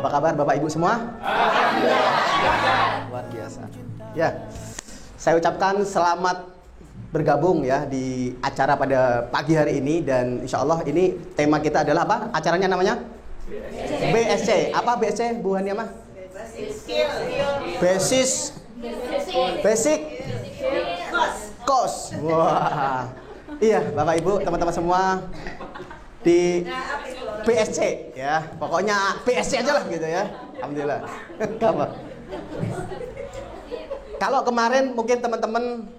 Apa kabar Bapak Ibu semua? Alhamdulillah. Luar biasa. Ya, saya ucapkan selamat bergabung ya di acara pada pagi hari ini, dan insya Allah ini tema kita adalah apa? Acaranya namanya? BSC. Apa BSC Bu Hania mah? Basic Cost. Wah. Iya, Bapak Ibu, teman-teman semua di BSC ya. Pokoknya BSC aja lah gitu ya. Alhamdulillah. Kalau kemarin mungkin teman-teman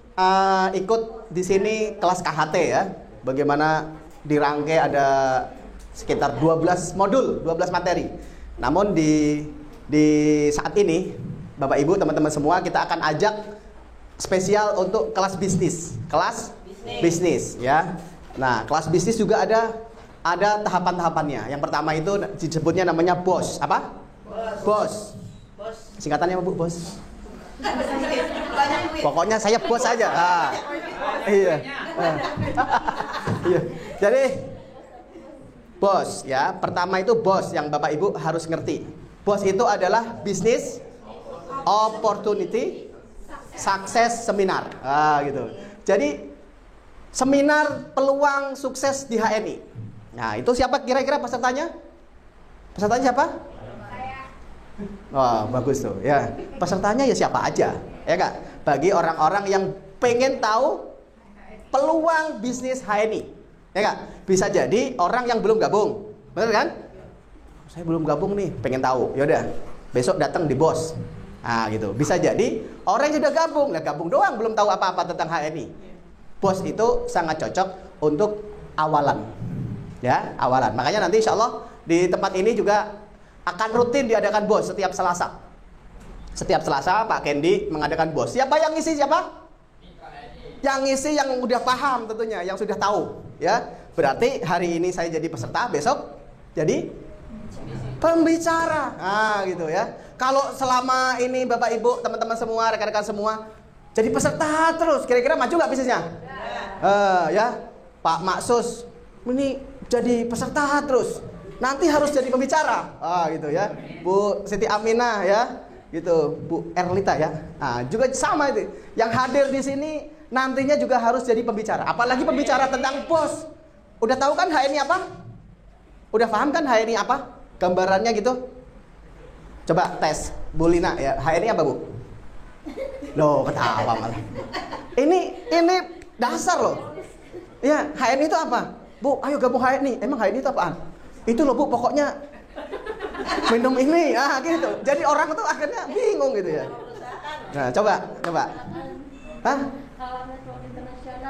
ikut di sini kelas KHT ya. Bagaimana dirangkai ada sekitar 12 modul, 12 materi. Namun di saat ini Bapak Ibu, teman-teman semua, kita akan ajak spesial untuk kelas bisnis. Kelas bisnis ya. Nah, kelas bisnis juga ada tahapan-tahapannya. Yang pertama itu disebutnya namanya BOS. Apa? BOS. Singkatannya apa Bu, BOS? Pokoknya saya bos aja. Iya. Iya. Jadi BOS ya. Pertama itu BOS yang Bapak Ibu harus ngerti. BOS itu adalah Business Opportunity Success Seminar. Gitu. Jadi seminar peluang sukses di HNI. Nah, itu siapa kira-kira pesertanya? Pesertanya siapa? Wah, bagus tuh ya. Pesertanya ya siapa aja, ya Kak? Bagi orang-orang yang pengen tahu peluang bisnis HNI, ya Kak? Bisa jadi orang yang belum gabung, benar kan? Saya belum gabung nih, pengen tahu. Yaudah, besok datang di BOS. Nah, gitu. Bisa jadi orang yang sudah gabung, lah gabung doang belum tahu apa-apa tentang HNI. BOS itu sangat cocok untuk awalan, ya, awalan. Makanya nanti insya Allah di tempat ini juga akan rutin diadakan BOS setiap Selasa. Setiap Selasa Pak Kendi mengadakan BOS. Siapa yang ngisi siapa? Yang ngisi yang udah paham tentunya, yang sudah tahu, ya. Berarti hari ini saya jadi peserta, besok jadi pembicara. Nah, gitu ya. Kalau selama ini Bapak Ibu, teman-teman semua, rekan-rekan semua jadi peserta terus, kira-kira maju nggak bisnisnya? Ya, Pak Maksus ini jadi peserta terus. Nanti harus jadi pembicara, gitu ya. Bu Siti Aminah ya, gitu. Bu Erlita ya, juga sama itu. Yang hadir di sini nantinya juga harus jadi pembicara. Apalagi pembicara tentang BOS. Udah tahu kan HNI apa? Udah paham kan HNI apa? Gambarannya gitu. Coba tes Bu Lina ya. HNI apa Bu? Loh, ketawa malah. Ini dasar loh. Ya, HNI itu apa? Bu, ayo gabung HNI. Emang HNI itu apaan? Itu loh Bu, pokoknya minum ini, gitu. Jadi orang itu akhirnya bingung gitu ya. Nah, coba. Hah?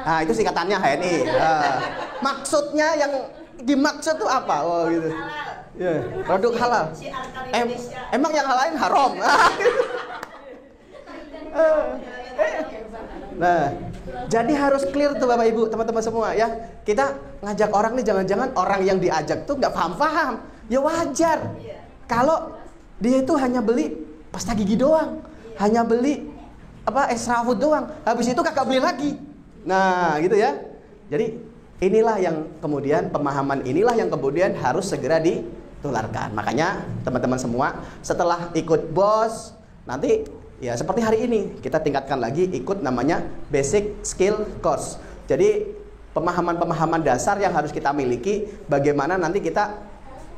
Nah, itu singkatannya HNI. Maksudnya yang dimaksud itu apa? Oh, gitu. Ya, produk halal. Emang yang hal lain haram? Nah, jadi harus clear tuh Bapak Ibu, teman-teman semua ya. Kita ngajak orang nih, jangan-jangan orang yang diajak tuh nggak paham-paham. Ya wajar. Kalau dia itu hanya beli pasta gigi doang, hanya beli extra food doang, habis itu kagak beli lagi. Nah, gitu ya. Jadi inilah yang kemudian, pemahaman inilah yang kemudian harus segera ditularkan. Makanya teman-teman semua setelah ikut BOS nanti ya seperti hari ini kita tingkatkan lagi ikut namanya Basic Skill Course. Jadi pemahaman-pemahaman dasar yang harus kita miliki, bagaimana nanti kita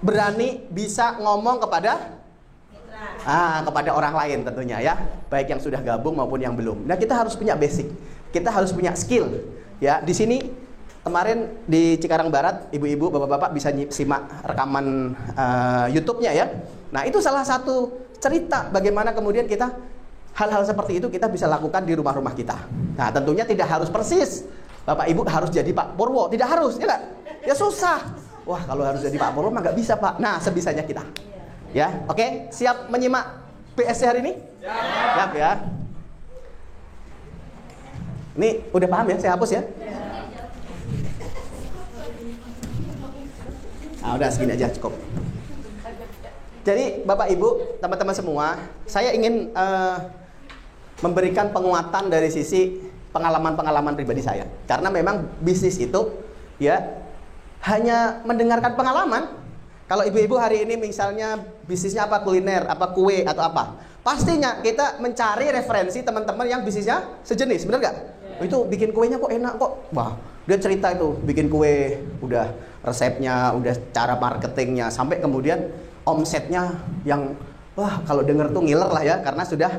berani bisa ngomong kepada kepada orang lain tentunya ya, baik yang sudah gabung maupun yang belum. Nah, kita harus punya basic, kita harus punya skill ya. Di sini kemarin di Cikarang Barat, ibu-ibu, bapak-bapak bisa simak rekaman YouTube-nya ya. Nah, itu salah satu cerita bagaimana kemudian kita hal-hal seperti itu kita bisa lakukan di rumah-rumah kita. Nah, tentunya tidak harus persis Bapak Ibu harus jadi Pak Purwo, tidak harus, ya nggak? Ya susah. Wah, kalau harus jadi Pak Purwo mah nggak bisa Pak. Nah, sebisanya kita. Ya, oke, siap menyimak BSC hari ini? Siap ya. Ini udah paham ya? Saya hapus ya. Nah, udah segini aja cukup. Jadi Bapak Ibu, teman-teman semua, saya ingin memberikan penguatan dari sisi pengalaman-pengalaman pribadi saya. Karena memang bisnis itu ya hanya mendengarkan pengalaman, Kalau ibu-ibu hari ini misalnya bisnisnya apa, kuliner, apa kue atau apa, pastinya kita mencari referensi teman-teman yang bisnisnya sejenis, bener nggak? Itu bikin kuenya kok enak kok, wah dia cerita itu bikin kue, udah resepnya, udah cara marketingnya, sampai kemudian omsetnya yang wah kalau denger tuh ngiler lah ya, karena sudah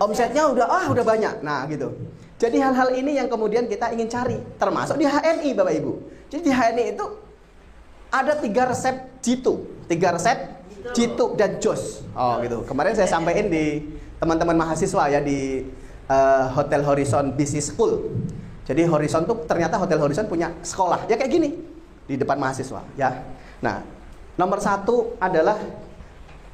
omsetnya udah banyak. Nah gitu. Jadi hal-hal ini yang kemudian kita ingin cari, termasuk di HNI Bapak Ibu. Jadi di HNI itu ada 3 resep jitu, 3 resep jitu dan jos. Oh gitu. Kemarin saya sampaikan di teman-teman mahasiswa ya di Hotel Horizon Business School. Jadi Horizon tuh ternyata Hotel Horizon punya sekolah ya kayak gini di depan mahasiswa ya. Nah nomor 1 adalah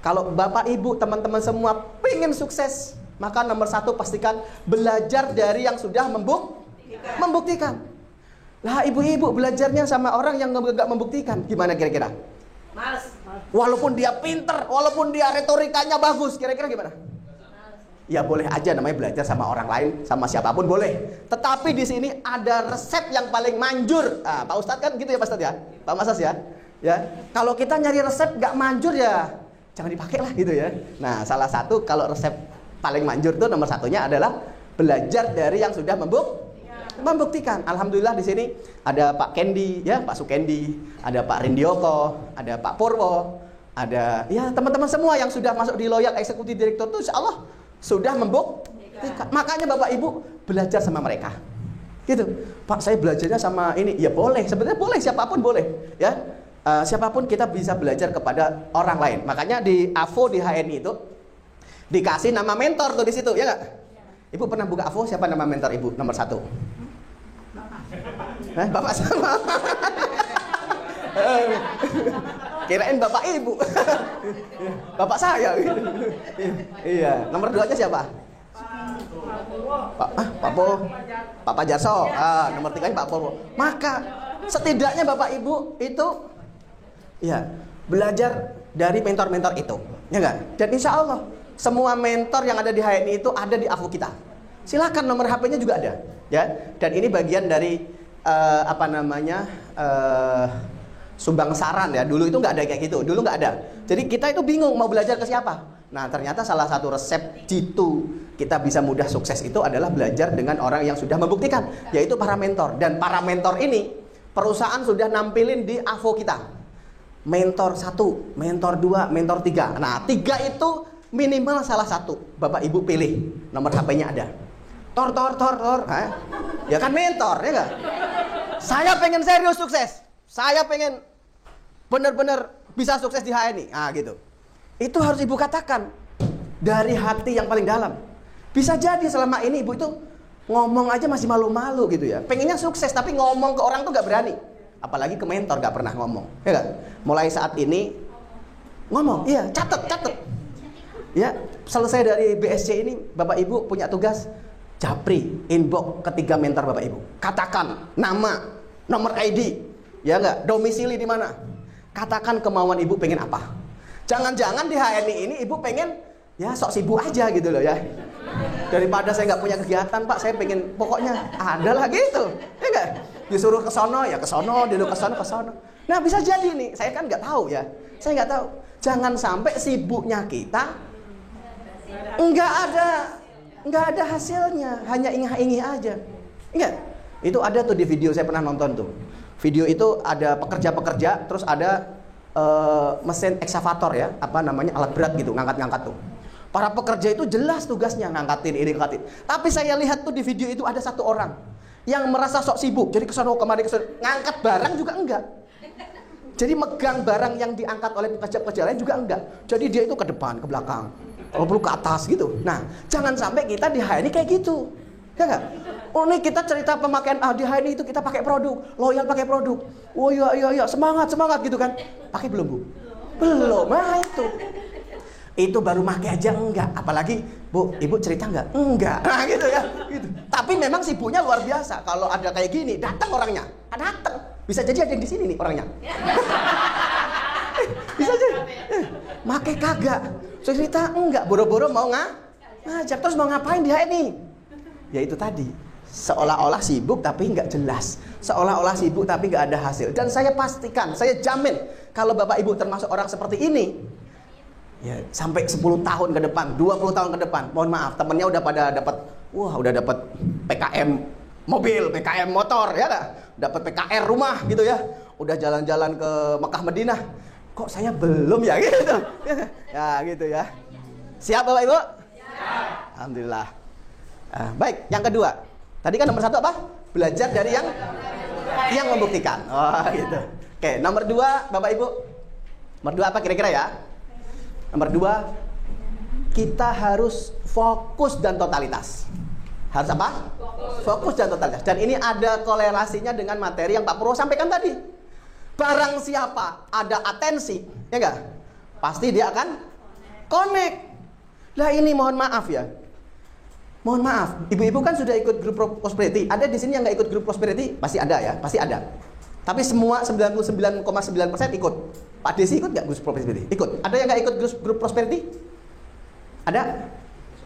kalau Bapak Ibu teman-teman semua pengen sukses, maka nomor 1 pastikan belajar dari yang sudah membuktikan. Lah ibu-ibu belajarnya sama orang yang nggak membuktikan, gimana kira-kira? Males. Walaupun dia pinter, walaupun dia retorikanya bagus, kira-kira gimana? Ya boleh aja namanya belajar sama orang lain, sama siapapun boleh. Tetapi di sini ada resep yang paling manjur. Ah, Pak Ustadz kan gitu ya Pak Ustadz ya? Pak Masas ya? Ya. Kalau kita nyari resep nggak manjur ya jangan dipakai lah gitu ya. Nah salah satu kalau resep paling manjur tuh nomor 1-nya adalah belajar dari yang sudah membuktikan. Alhamdulillah di sini ada Pak Kendi, ya Pak Sukendi, ada Pak Rindioko, ada Pak Purwo, ada ya teman-teman semua yang sudah masuk di Loyal Executive Director itu insya Allah sudah membuktikan. Makanya Bapak Ibu belajar sama mereka. Gitu. Pak saya belajarnya sama ini, ya boleh. Sebenarnya boleh, siapapun boleh. Ya siapapun kita bisa belajar kepada orang lain. Makanya di AVO di HNI itu dikasih nama mentor tuh di situ, ya nggak? Ibu pernah buka AVO, siapa nama mentor Ibu nomor 1? Bapak sama. Kirain Bapak Ibu. Bapak saya gitu. Iya, nomor 2-nya siapa? Pak Pajarso. Nomor 3-nya Pak Purwo. Maka setidaknya Bapak Ibu itu ya belajar dari mentor-mentor itu, ya enggak? Dan insya Allah semua mentor yang ada di HNI itu ada di AVO kita. Silakan nomor HP-nya juga ada, ya. Dan ini bagian dari sumbang saran ya. Dulu itu nggak ada kayak gitu, dulu nggak ada. Jadi kita itu bingung mau belajar ke siapa. Nah ternyata salah satu resep jitu kita bisa mudah sukses itu adalah belajar dengan orang yang sudah membuktikan, yaitu para mentor. Dan para mentor ini perusahaan sudah nampilin di AVO kita. Mentor 1, mentor 2, mentor 3. Nah 3 itu minimal salah satu Bapak Ibu pilih, nomor HP-nya ada. Tor. Ya kan mentor, ya enggak? Saya pengen serius sukses. Saya pengen benar-benar bisa sukses di HNI. Ah gitu. Itu harus Ibu katakan dari hati yang paling dalam. Bisa jadi selama ini Ibu itu ngomong aja masih malu-malu gitu ya. Pengennya sukses tapi ngomong ke orang tuh nggak berani. Apalagi ke mentor nggak pernah ngomong. Ya enggak? Mulai saat ini ngomong. Iya, catat. Ya, selesai dari BSC ini Bapak Ibu punya tugas japri, inbox ketiga mentor Bapak Ibu. Katakan nama, nomor ID, ya enggak, domisili di mana. Katakan kemauan Ibu pengen apa. Jangan-jangan di HNI ini Ibu pengen ya sok sibuk aja gitu loh ya. Daripada saya nggak punya kegiatan Pak, saya pengen pokoknya ada lah gitu. Ya enggak? Disuruh ke sono ya ke sono, disuruh ke sono. Nah bisa jadi nih, saya kan nggak tahu ya. Saya nggak tahu. Jangan sampai sibuknya kita nggak ada hasilnya, hanya ingah-ingih aja. Ingat, itu ada tuh di video saya pernah nonton tuh. Video itu ada pekerja-pekerja, terus ada mesin eksavator ya, alat berat gitu, ngangkat-ngangkat tuh. Para pekerja itu jelas tugasnya ngangkatin ini, ngangkatin. Tapi saya lihat tuh di video itu ada satu orang yang merasa sok sibuk, jadi kesana kemari ngangkat barang juga enggak. Jadi megang barang yang diangkat oleh pekerja-pekerja lain juga enggak. Jadi dia itu ke depan, ke belakang, kalau perlu ke atas gitu. Nah, jangan sampai kita di HNI kayak gitu. Ya enggak? Oh ini kita cerita pemakaian di HNI itu kita pakai produk, Loyal pakai produk. Oh iya, semangat gitu kan. Pakai belum Bu? Belum, nah itu. Itu baru pakai aja enggak. Apalagi, Bu, Ibu cerita enggak? Enggak. Nah gitu ya. Gitu. Tapi memang sibuknya luar biasa. Kalau ada kayak gini, datang orangnya. Datang. Bisa jadi ada yang di sini nih orangnya. Bisa jadi. Make kagak. Cerita enggak, boro-boro mau ngajak. Terus mau ngapain di HNI? Ya itu tadi, Seolah-olah sibuk tapi nggak jelas. Seolah-olah sibuk tapi nggak ada hasil. Dan saya pastikan, saya jamin, kalau Bapak Ibu termasuk orang seperti ini, ya sampai 10 tahun ke depan, 20 tahun ke depan, mohon maaf, temennya udah pada dapat, udah dapat PKM mobil, PKM motor, ya nggak? Dapat PKR rumah gitu ya. Udah jalan-jalan ke Mekah Madinah. Kok saya belum ya gitu. Ya gitu ya. Siap Bapak Ibu? Siap. Alhamdulillah. Baik, yang kedua. Tadi kan nomor 1 apa? Belajar dari yang membuktikan. Oh gitu. Oke, nomor 2 Bapak Ibu. Nomor 2 apa kira-kira ya? Nomor 2, kita harus fokus dan totalitas. Harus apa? Fokus dan totalitas. Dan ini ada korelasinya dengan materi yang Pak Purwo sampaikan tadi. Barang siapa ada atensi, ya enggak? Pasti dia akan connect. Lah ini mohon maaf ya. Mohon maaf, ibu-ibu kan sudah ikut grup prosperity. Ada di sini yang nggak ikut grup prosperity? Pasti ada ya, pasti ada. Tapi semua 99,9% ikut. Pak Desi ikut nggak grup prosperity? Ikut. Ada yang nggak ikut grup prosperity? Ada?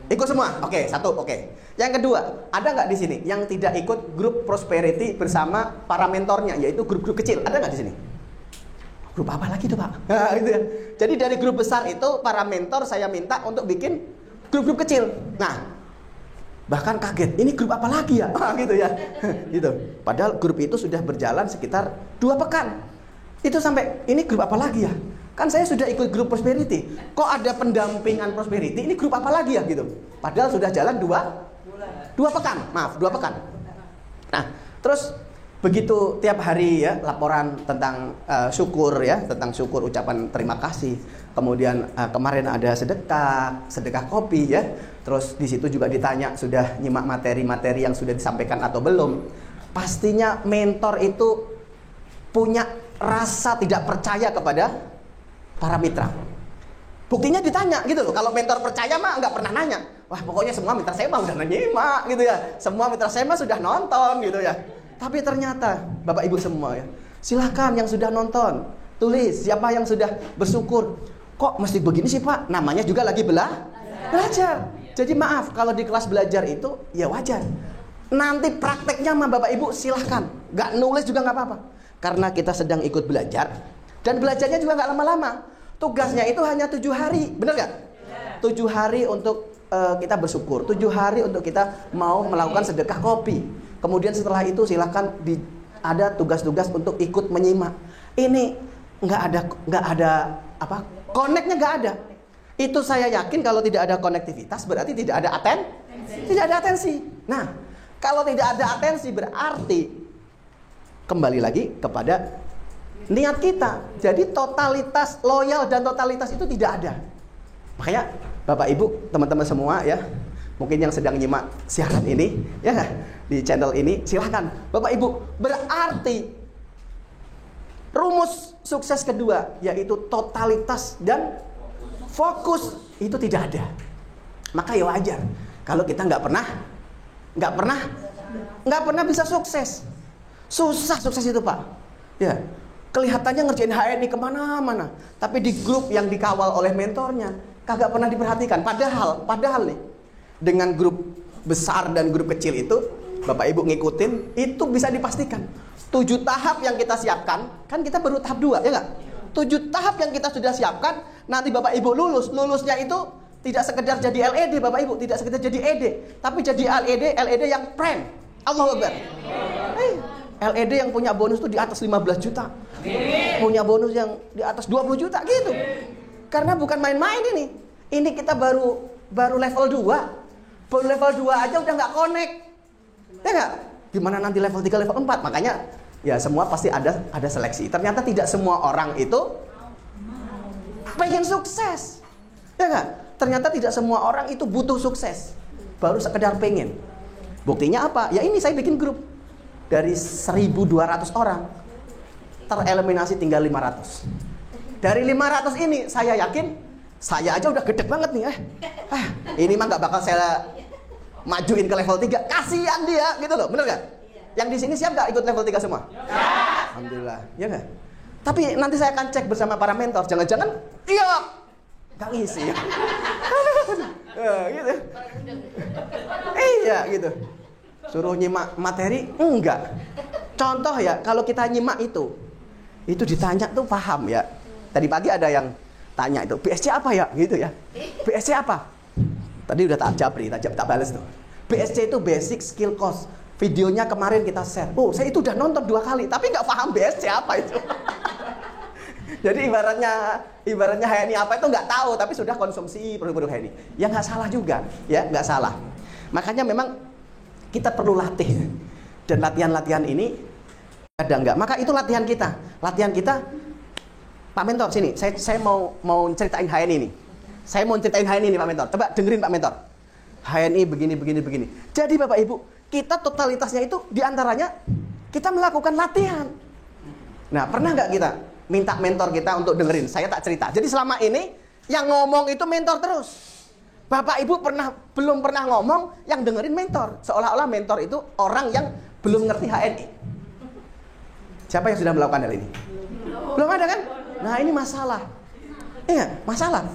Ikut semua? Oke, 1, oke. Yang kedua, ada nggak di sini yang tidak ikut grup prosperity bersama para mentornya, yaitu grup-grup kecil? Ada nggak di sini? Grup apa lagi tuh Pak? Nah, gitu ya. Jadi dari grup besar itu, para mentor saya minta untuk bikin grup-grup kecil. Nah, bahkan kaget, ini grup apa lagi ya? Gitu ya. Gitu. Padahal grup itu sudah berjalan sekitar 2 pekan. Itu sampai, ini grup apa lagi ya? Kan saya sudah ikut grup prosperity. Kok ada pendampingan prosperity? Ini grup apa lagi ya gitu? Padahal sudah jalan 2 pekan. Maaf, 2 pekan. Nah, terus begitu tiap hari ya laporan tentang syukur ya, tentang syukur, ucapan terima kasih. Kemudian kemarin ada sedekah kopi ya. Terus di situ juga ditanya sudah nyimak materi-materi yang sudah disampaikan atau belum. Pastinya mentor itu punya rasa tidak percaya kepada para mitra. Buktinya ditanya gitu loh. Kalau mentor percaya mah nggak pernah nanya. Wah pokoknya semua mitra saya mah udah nyimak gitu ya. Semua mitra saya mah sudah nonton gitu ya. Tapi ternyata Bapak Ibu semua ya, silakan yang sudah nonton tulis siapa yang sudah bersyukur. Kok mesti begini sih Pak? Namanya juga lagi belajar. Jadi maaf kalau di kelas belajar itu ya wajar. Nanti prakteknya mah Bapak Ibu silahkan. Nggak nulis juga nggak apa-apa. Karena kita sedang ikut belajar. Dan belajarnya juga nggak lama-lama. Tugasnya itu hanya 7 hari, benar nggak? 7 hari untuk kita bersyukur, 7 hari untuk kita mau melakukan sedekah kopi. Kemudian setelah itu silakan ada tugas-tugas untuk ikut menyimak. Ini nggak ada apa? Connect-nya nggak ada. Itu saya yakin kalau tidak ada konektivitas berarti tidak ada tidak ada atensi. Nah, kalau tidak ada atensi berarti kembali lagi kepada niat kita. Jadi totalitas, loyal dan totalitas itu tidak ada. Makanya Bapak Ibu, teman-teman semua ya, mungkin yang sedang nyimak siaran ini ya di channel ini, silahkan Bapak Ibu, berarti rumus sukses kedua yaitu totalitas dan fokus itu tidak ada. Maka ya wajar kalau kita nggak pernah bisa sukses. Susah sukses itu Pak. Ya. Kelihatannya ngerjain HNI kemana-mana, tapi di grup yang dikawal oleh mentornya kagak pernah diperhatikan. Padahal nih, dengan grup besar dan grup kecil itu, Bapak Ibu ngikutin, itu bisa dipastikan 7 tahap yang kita siapkan, kan kita baru tahap 2 ya nggak? 7 tahap yang kita sudah siapkan, nanti Bapak Ibu lulusnya itu tidak sekedar jadi LED Bapak Ibu, tidak sekedar jadi ED, tapi jadi LED yang prime. Allahu Akbar. LED yang punya bonus tuh di atas 15 juta. Punya bonus yang di atas 20 juta gitu. Karena bukan main-main ini. Ini kita baru level 2. Baru level 2 aja udah nggak connect. Ya nggak? Gimana nanti level 3, level 4? Makanya ya semua pasti ada seleksi. Ternyata tidak semua orang itu pengen sukses. Ya nggak? Ternyata tidak semua orang itu butuh sukses. Baru sekedar pengen. Buktinya apa? Ya ini saya bikin grup. Dari 1.200 orang tereliminasi tinggal 500. Dari 500 ini saya yakin saya aja udah gede banget nih ini mah nggak bakal saya majuin ke level 3. Kasihan dia gitu loh, bener gak? Yang di sini siap gak ikut level 3 semua? Ya. Alhamdulillah, ya gak? Tapi nanti saya akan cek bersama para mentor. Jangan-jangan gak ngisi gitu. Iya gitu. Suruh nyimak materi? Enggak. Contoh ya, kalau kita nyimak itu ditanya tuh paham ya. Tadi pagi ada yang tanya itu, BSC apa ya? Gitu ya. BSC apa? Tadi udah tak japri, tak balas tuh. BSC itu Basic Skill Course. Videonya kemarin kita share. Oh, saya itu udah nonton 2 kali, tapi nggak paham BSC apa itu. Jadi ibaratnya HNI apa itu nggak tahu, tapi sudah konsumsi produk-produk HNI. Ya nggak salah juga, ya nggak salah. Makanya memang kita perlu latih. Dan latihan-latihan ini ada nggak? Maka itu latihan kita. Latihan kita, Pak Mentor sini. Saya mau ceritain HNI ini. Saya mau ceritain HNI ini Pak Mentor. Coba dengerin Pak Mentor. HNI begini. Jadi Bapak Ibu, kita totalitasnya itu diantaranya kita melakukan latihan. Nah, pernah nggak kita minta mentor kita untuk dengerin? Saya tak cerita. Jadi selama ini yang ngomong itu mentor terus. Bapak Ibu belum pernah ngomong, yang dengerin mentor. Seolah-olah mentor itu orang yang belum ngerti HNI. Siapa yang sudah melakukan hal ini? Belum ada kan? Nah, ini masalah. Iya, masalah.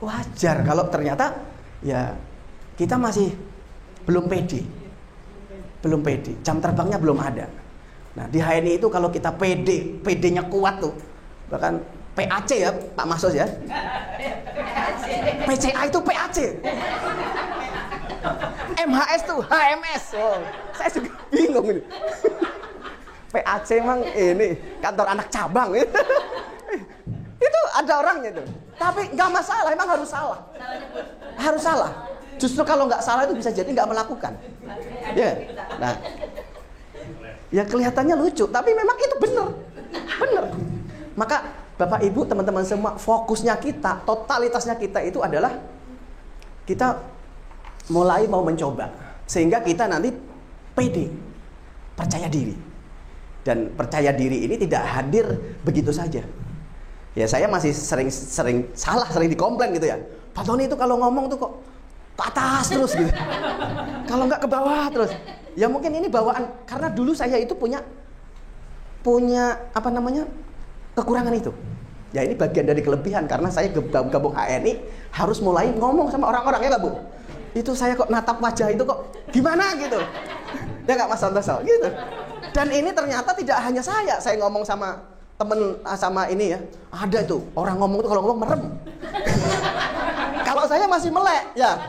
Wajar kalau ternyata ya kita masih belum pede. Jam terbangnya belum ada. Nah, di HNI itu kalau kita PD-nya kuat tuh. Bahkan PAC ya, Pak Masos ya. PCA itu PAC. MHS tuh HMS. Oh, saya juga bingung ini. PAC emang ini kantor anak cabang. Itu ada orangnya tuh. Tapi nggak masalah, emang harus salah. Harus salah. Justru kalau nggak salah itu bisa jadi nggak melakukan. Ya. Nah, ya kelihatannya lucu, tapi memang itu benar. Maka Bapak Ibu, teman-teman semua, fokusnya kita, totalitasnya kita itu adalah kita mulai mau mencoba. Sehingga kita nanti pede, percaya diri. Dan percaya diri ini tidak hadir begitu saja. Ya saya masih sering salah, sering dikomplain gitu ya. Pak Tony itu kalau ngomong tuh kok ke atas terus gitu. Kalau nggak ke bawah terus. Ya mungkin ini bawaan, karena dulu saya itu punya apa namanya, kekurangan itu. Ya ini bagian dari kelebihan, karena saya gabung HNI harus mulai ngomong sama orang-orang, ya nggak Bu? Itu saya kok natap wajah itu kok gimana gitu. Ya nggak Mas Santoso gitu. Dan ini ternyata tidak hanya saya ngomong sama temen, sama ini ya, ada itu orang ngomong itu kalau ngomong merem. Kalau saya masih melek ya,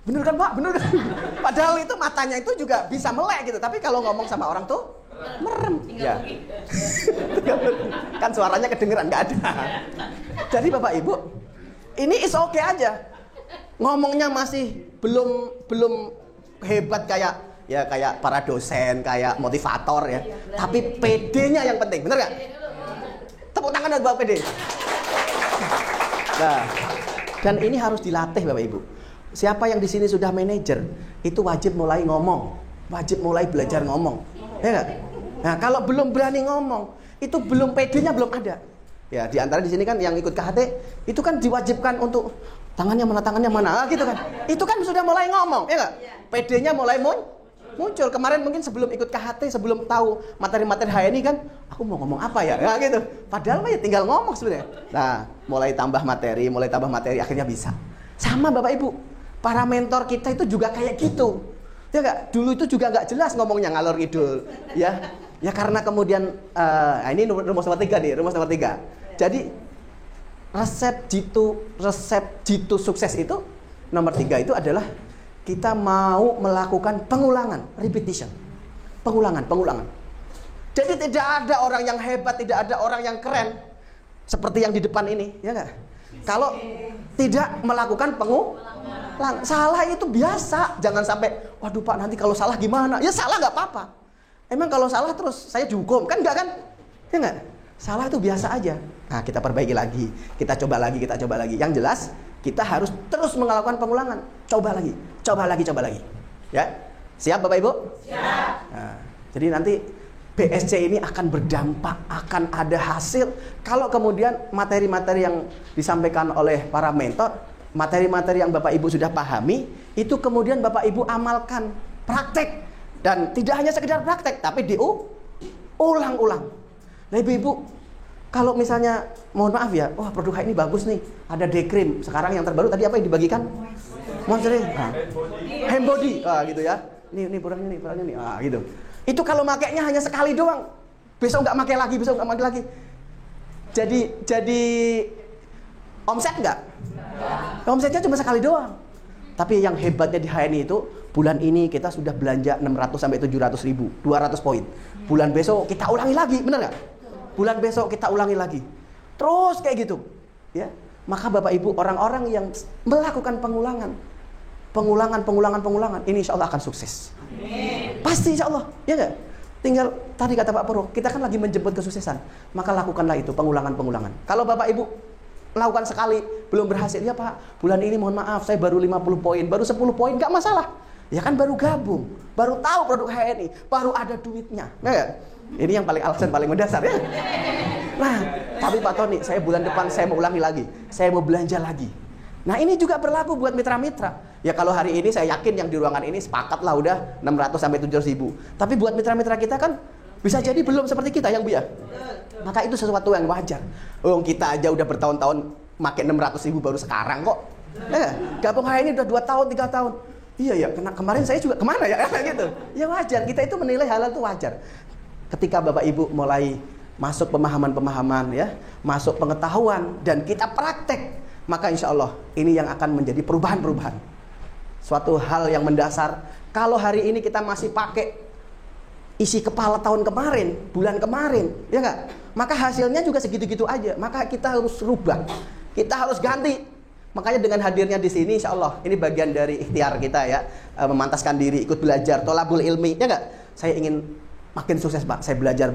bener kan Pak, bener kan? Padahal itu matanya itu juga bisa melek gitu, tapi kalau ngomong sama orang tuh merem ya. Kan suaranya kedengeran, nggak ada. Jadi Bapak Ibu, ini is okay aja, ngomongnya masih belum hebat kayak para dosen, kayak motivator ya. Tapi PD-nya yang penting, bener gak? Tepuk tangan buat PD. Nah, dan ini harus dilatih Bapak Ibu. Siapa yang di sini sudah manajer, itu wajib mulai ngomong, wajib mulai belajar ngomong, ya gak? Nah, kalau belum berani ngomong, itu belum PD-nya belum ada. Ya, di antara di sini kan yang ikut KHT, itu kan diwajibkan untuk tangannya mana, gitu kan? Itu kan sudah mulai ngomong, ya gak? PD-nya mulai muncul. Kemarin mungkin sebelum ikut KHT, sebelum tahu materi-materi HNI kan, aku mau ngomong apa ya? Nah, gitu. Padahal mah ya tinggal ngomong sebenarnya. Nah, mulai tambah materi, akhirnya bisa. Sama Bapak Ibu, para mentor kita itu juga kayak gitu. Ya enggak? Dulu itu juga nggak jelas ngomongnya, ngalor ngidul. Ya karena kemudian, ini rumus nomor 3 nih, rumus nomor 3. Jadi, resep jitu sukses itu, nomor 3 itu adalah kita mau melakukan pengulangan, repetition. Pengulangan. Jadi tidak ada orang yang hebat, tidak ada orang yang keren seperti yang di depan ini, ya enggak? Kalau tidak melakukan pengulangan, salah itu biasa. Jangan sampai, waduh Pak, nanti kalau salah gimana? Ya salah nggak apa-apa. Emang kalau salah terus saya dihukum? Kan enggak kan? Ya enggak? Salah itu biasa aja. Nah, kita perbaiki lagi, kita coba lagi. Yang jelas, kita harus terus melakukan pengulangan. Coba lagi. Ya, siap Bapak Ibu? Siap. Nah, jadi nanti BSC ini akan berdampak, akan ada hasil. Kalau kemudian materi-materi yang disampaikan oleh para mentor, materi-materi yang Bapak Ibu sudah pahami, itu kemudian Bapak Ibu amalkan, praktek. Dan tidak hanya sekedar praktek, tapi diulang-ulang. Nah Ibu-Ibu, kalau misalnya, mohon maaf ya, wah produk ini bagus nih, ada day cream. Sekarang yang terbaru tadi apa yang dibagikan? Monster hand body, gitu ya. Ini produknya nih, gitu. Itu kalau makainya hanya sekali doang, besok nggak pakai lagi, besok nggak pakai lagi. Jadi omset nggak? Omsetnya cuma sekali doang. Tapi yang hebatnya di HNI itu, bulan ini kita sudah belanja 600 sampai 700 ribu, 200 poin. Bulan besok kita ulangi lagi, benar nggak? Bulan besok kita ulangi lagi. Terus kayak gitu, ya. Maka Bapak Ibu, orang-orang yang melakukan pengulangan, ini insya Allah akan sukses. Pasti insya Allah, ya nggak? Tinggal tadi kata Pak Purwo, kita kan lagi menjemput kesuksesan. Maka lakukanlah itu, pengulangan. Kalau Bapak Ibu lakukan sekali, belum berhasil, ya Pak, bulan ini mohon maaf, saya baru 50 poin, baru 10 poin, nggak masalah. Ya kan baru gabung, baru tahu produk HNI, baru ada duitnya. Nah, ini yang alasan paling mendasar ya. Nah, tapi Pak Tony, saya bulan depan saya mau ulangi lagi, saya mau belanja lagi. Nah, ini juga berlaku buat mitra-mitra. Ya kalau hari ini saya yakin yang di ruangan ini sepakat lah udah 600 sampai 700 ribu. Tapi buat mitra-mitra kita kan bisa jadi belum seperti kita yang biar. Maka itu sesuatu yang wajar. Kita aja udah bertahun-tahun pakai 600 ribu baru sekarang kok. Gabung HNI udah 2 tahun, 3 tahun. Iya ya, kemarin saya juga kemana ya gitu. Ya wajar, kita itu menilai hal itu wajar. Ketika Bapak Ibu mulai masuk pemahaman-pemahaman ya, masuk pengetahuan dan kita praktek, maka insya Allah ini yang akan menjadi perubahan-perubahan. Suatu hal yang mendasar. Kalau hari ini kita masih pakai isi kepala tahun kemarin, bulan kemarin, ya nggak? Maka hasilnya juga segitu-gitu aja. Maka kita harus rubah, kita harus ganti. Makanya dengan hadirnya di sini, insya Allah ini bagian dari ikhtiar kita ya, memantaskan diri, ikut belajar, tolabul ilmi, ya nggak? Saya ingin makin sukses Pak, saya belajar.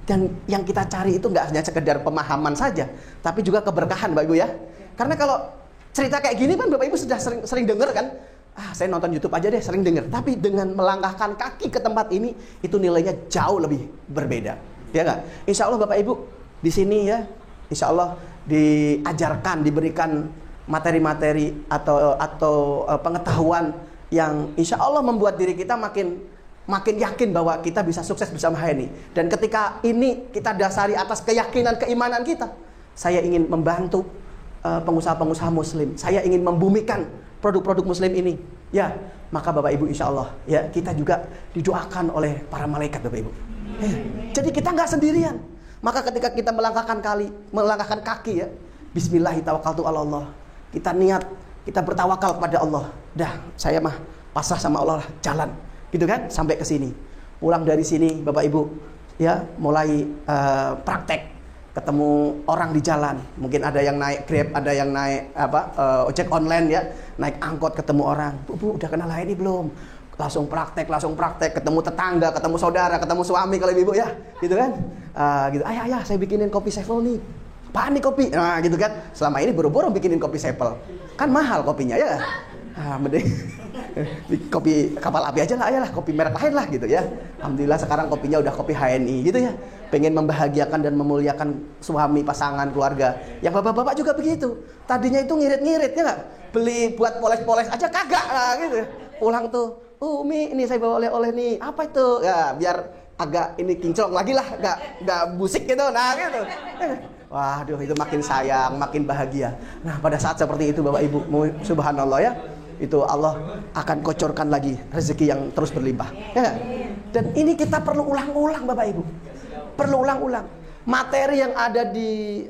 Dan yang kita cari itu nggak hanya sekedar pemahaman saja, tapi juga keberkahan Bapak Ibu ya. Karena kalau cerita kayak gini kan Bapak Ibu sudah sering dengar kan? Saya nonton YouTube aja deh, sering dengar. Tapi dengan melangkahkan kaki ke tempat ini, itu nilainya jauh lebih berbeda, ya nggak? Insya Allah Bapak Ibu di sini ya, insya Allah diajarkan, diberikan materi-materi atau pengetahuan yang insya Allah membuat diri kita makin yakin bahwa kita bisa sukses bersama HNI. Dan ketika ini kita dasari atas keyakinan, keimanan kita, saya ingin membantu pengusaha-pengusaha muslim, saya ingin membumikan produk-produk muslim ini, ya. Maka Bapak Ibu insya Allah ya, kita juga didoakan oleh para malaikat Bapak Ibu. Jadi kita nggak sendirian. Maka ketika kita melangkahkan kaki ya, Bismillahirrahmanirrahim, kita niat, kita bertawakal kepada Allah. Dah, saya mah pasrah sama Allah, jalan, gitu kan, sampai ke sini. Pulang dari sini, Bapak Ibu, ya, mulai praktek, ketemu orang di jalan. Mungkin ada yang naik Grab, ada yang naik ojek online ya, naik angkot, ketemu orang. Bu, udah kenal HNI belum? Langsung praktek, ketemu tetangga, ketemu saudara, ketemu suami kalau ibu ya, gitu kan? Gitu, ayah, saya bikinin kopi Sevel nih. Apaan nih kopi? Nah gitu kan, selama ini boro-boro bikinin kopi Sevel, kan mahal kopinya ya. Mending kopi kapal api aja lah, ayalah kopi merek lain lah gitu ya. Alhamdulillah sekarang kopinya udah kopi HNI gitu ya. Pengen membahagiakan dan memuliakan suami, pasangan, keluarga. Yang bapak-bapak juga begitu. Tadinya itu ngirit-ngirit ya nggak? Beli buat poles-poles aja kagak gitu. Pulang tuh, Umi ini saya bawa oleh-oleh nih. Apa itu? Ya biar agak ini kinclong lagi lah, nggak busik gitu. Nah gitu. Waduh, itu makin sayang, makin bahagia. Nah, pada saat seperti itu Bapak Ibu, subhanallah ya, itu Allah akan kocorkan lagi rezeki yang terus berlimpah. Ya, dan ini kita perlu ulang-ulang Bapak Ibu. Perlu ulang-ulang. Materi yang ada di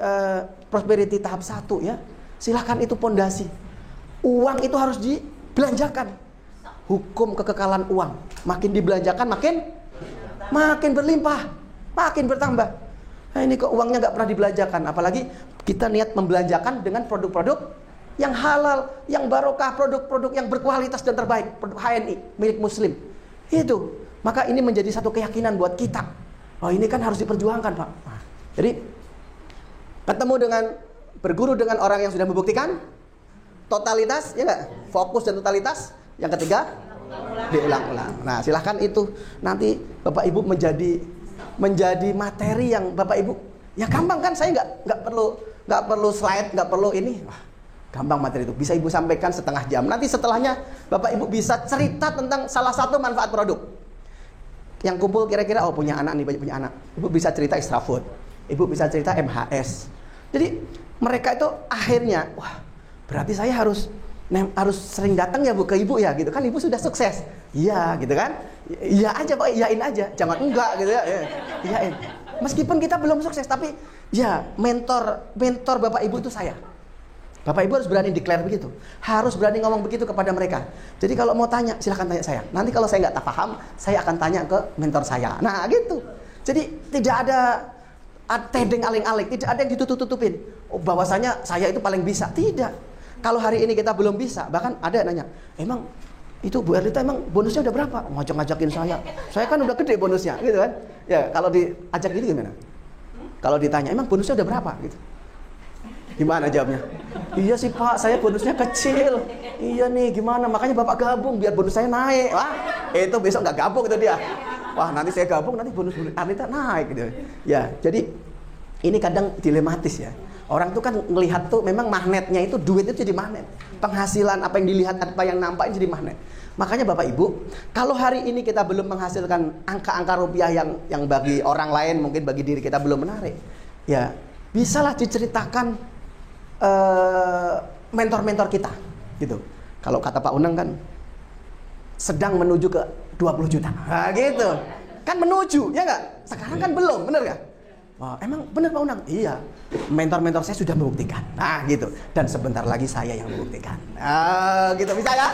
prosperity tahap 1 ya, silahkan itu pondasi. Uang itu harus dibelanjakan. Hukum kekekalan uang. Makin dibelanjakan makin berlimpah, makin bertambah. Nah ini kok uangnya nggak pernah dibelanjakan. Apalagi kita niat membelanjakan dengan produk-produk yang halal, yang barokah, produk-produk yang berkualitas dan terbaik, produk HNI milik muslim. Itu. Maka ini menjadi satu keyakinan buat kita. Oh ini kan harus diperjuangkan Pak. Nah, jadi berguru dengan orang yang sudah membuktikan totalitas, ya nggak? Fokus dan totalitas. Yang ketiga diulang-ulang. Nah silahkan itu nanti Bapak Ibu menjadi materi yang Bapak Ibu ya gampang kan, saya nggak perlu slide, nggak perlu ini. Wah, gampang materi itu bisa Ibu sampaikan setengah jam. Nanti setelahnya Bapak Ibu bisa cerita tentang salah satu manfaat produk yang kumpul, kira-kira punya anak nih, banyak punya anak, Ibu bisa cerita extra food, Ibu bisa cerita MHS. Jadi mereka itu akhirnya, wah berarti saya harus harus sering datang ya Bu ke Ibu ya gitu kan, Ibu sudah sukses. Iya gitu kan. Iya aja Pak, iyain aja. Jangan enggak gitu ya. Iyain. Meskipun kita belum sukses tapi ya mentor Bapak Ibu itu saya. Bapak Ibu harus berani declare begitu. Harus berani ngomong begitu kepada mereka. Jadi kalau mau tanya silahkan tanya saya. Nanti kalau saya nggak paham, saya akan tanya ke mentor saya. Nah gitu. Jadi tidak ada tedeng aling-aling, tidak ada yang ditutup-tutupin. Oh, bahwasanya saya itu paling bisa. Tidak. Kalau hari ini kita belum bisa, bahkan ada yang nanya, emang itu Bu Erlita emang bonusnya udah berapa? Ngajak-ngajakin saya kan udah gede bonusnya, gitu kan? Ya kalau diajak gitu gimana? Kalau ditanya, emang bonusnya udah berapa? Gitu. Gimana jawabnya? Iya sih Pak, saya bonusnya kecil. Iya nih, gimana? Makanya Bapak gabung biar bonus saya naik. Wah, itu besok nggak gabung itu dia. Wah, nanti saya gabung, nanti bonus Erlita naik gitu. Ya, jadi ini kadang dilematis ya. Orang tuh kan ngelihat tuh memang magnetnya itu duit itu jadi magnet. Penghasilan apa yang dilihat, apa yang nampak jadi magnet. Makanya Bapak Ibu, kalau hari ini kita belum menghasilkan angka-angka rupiah yang bagi orang lain mungkin bagi diri kita belum menarik, ya bisalah diceritakan mentor-mentor kita, gitu. Kalau kata Pak Unang kan sedang menuju ke 20 juta, nah, gitu. Kan menuju, ya nggak? Sekarang kan belum, bener nggak? Wah, emang benar Pak Unang? Iya, mentor-mentor saya sudah membuktikan. Nah gitu, dan sebentar lagi saya yang membuktikan. Gitu bisa ya?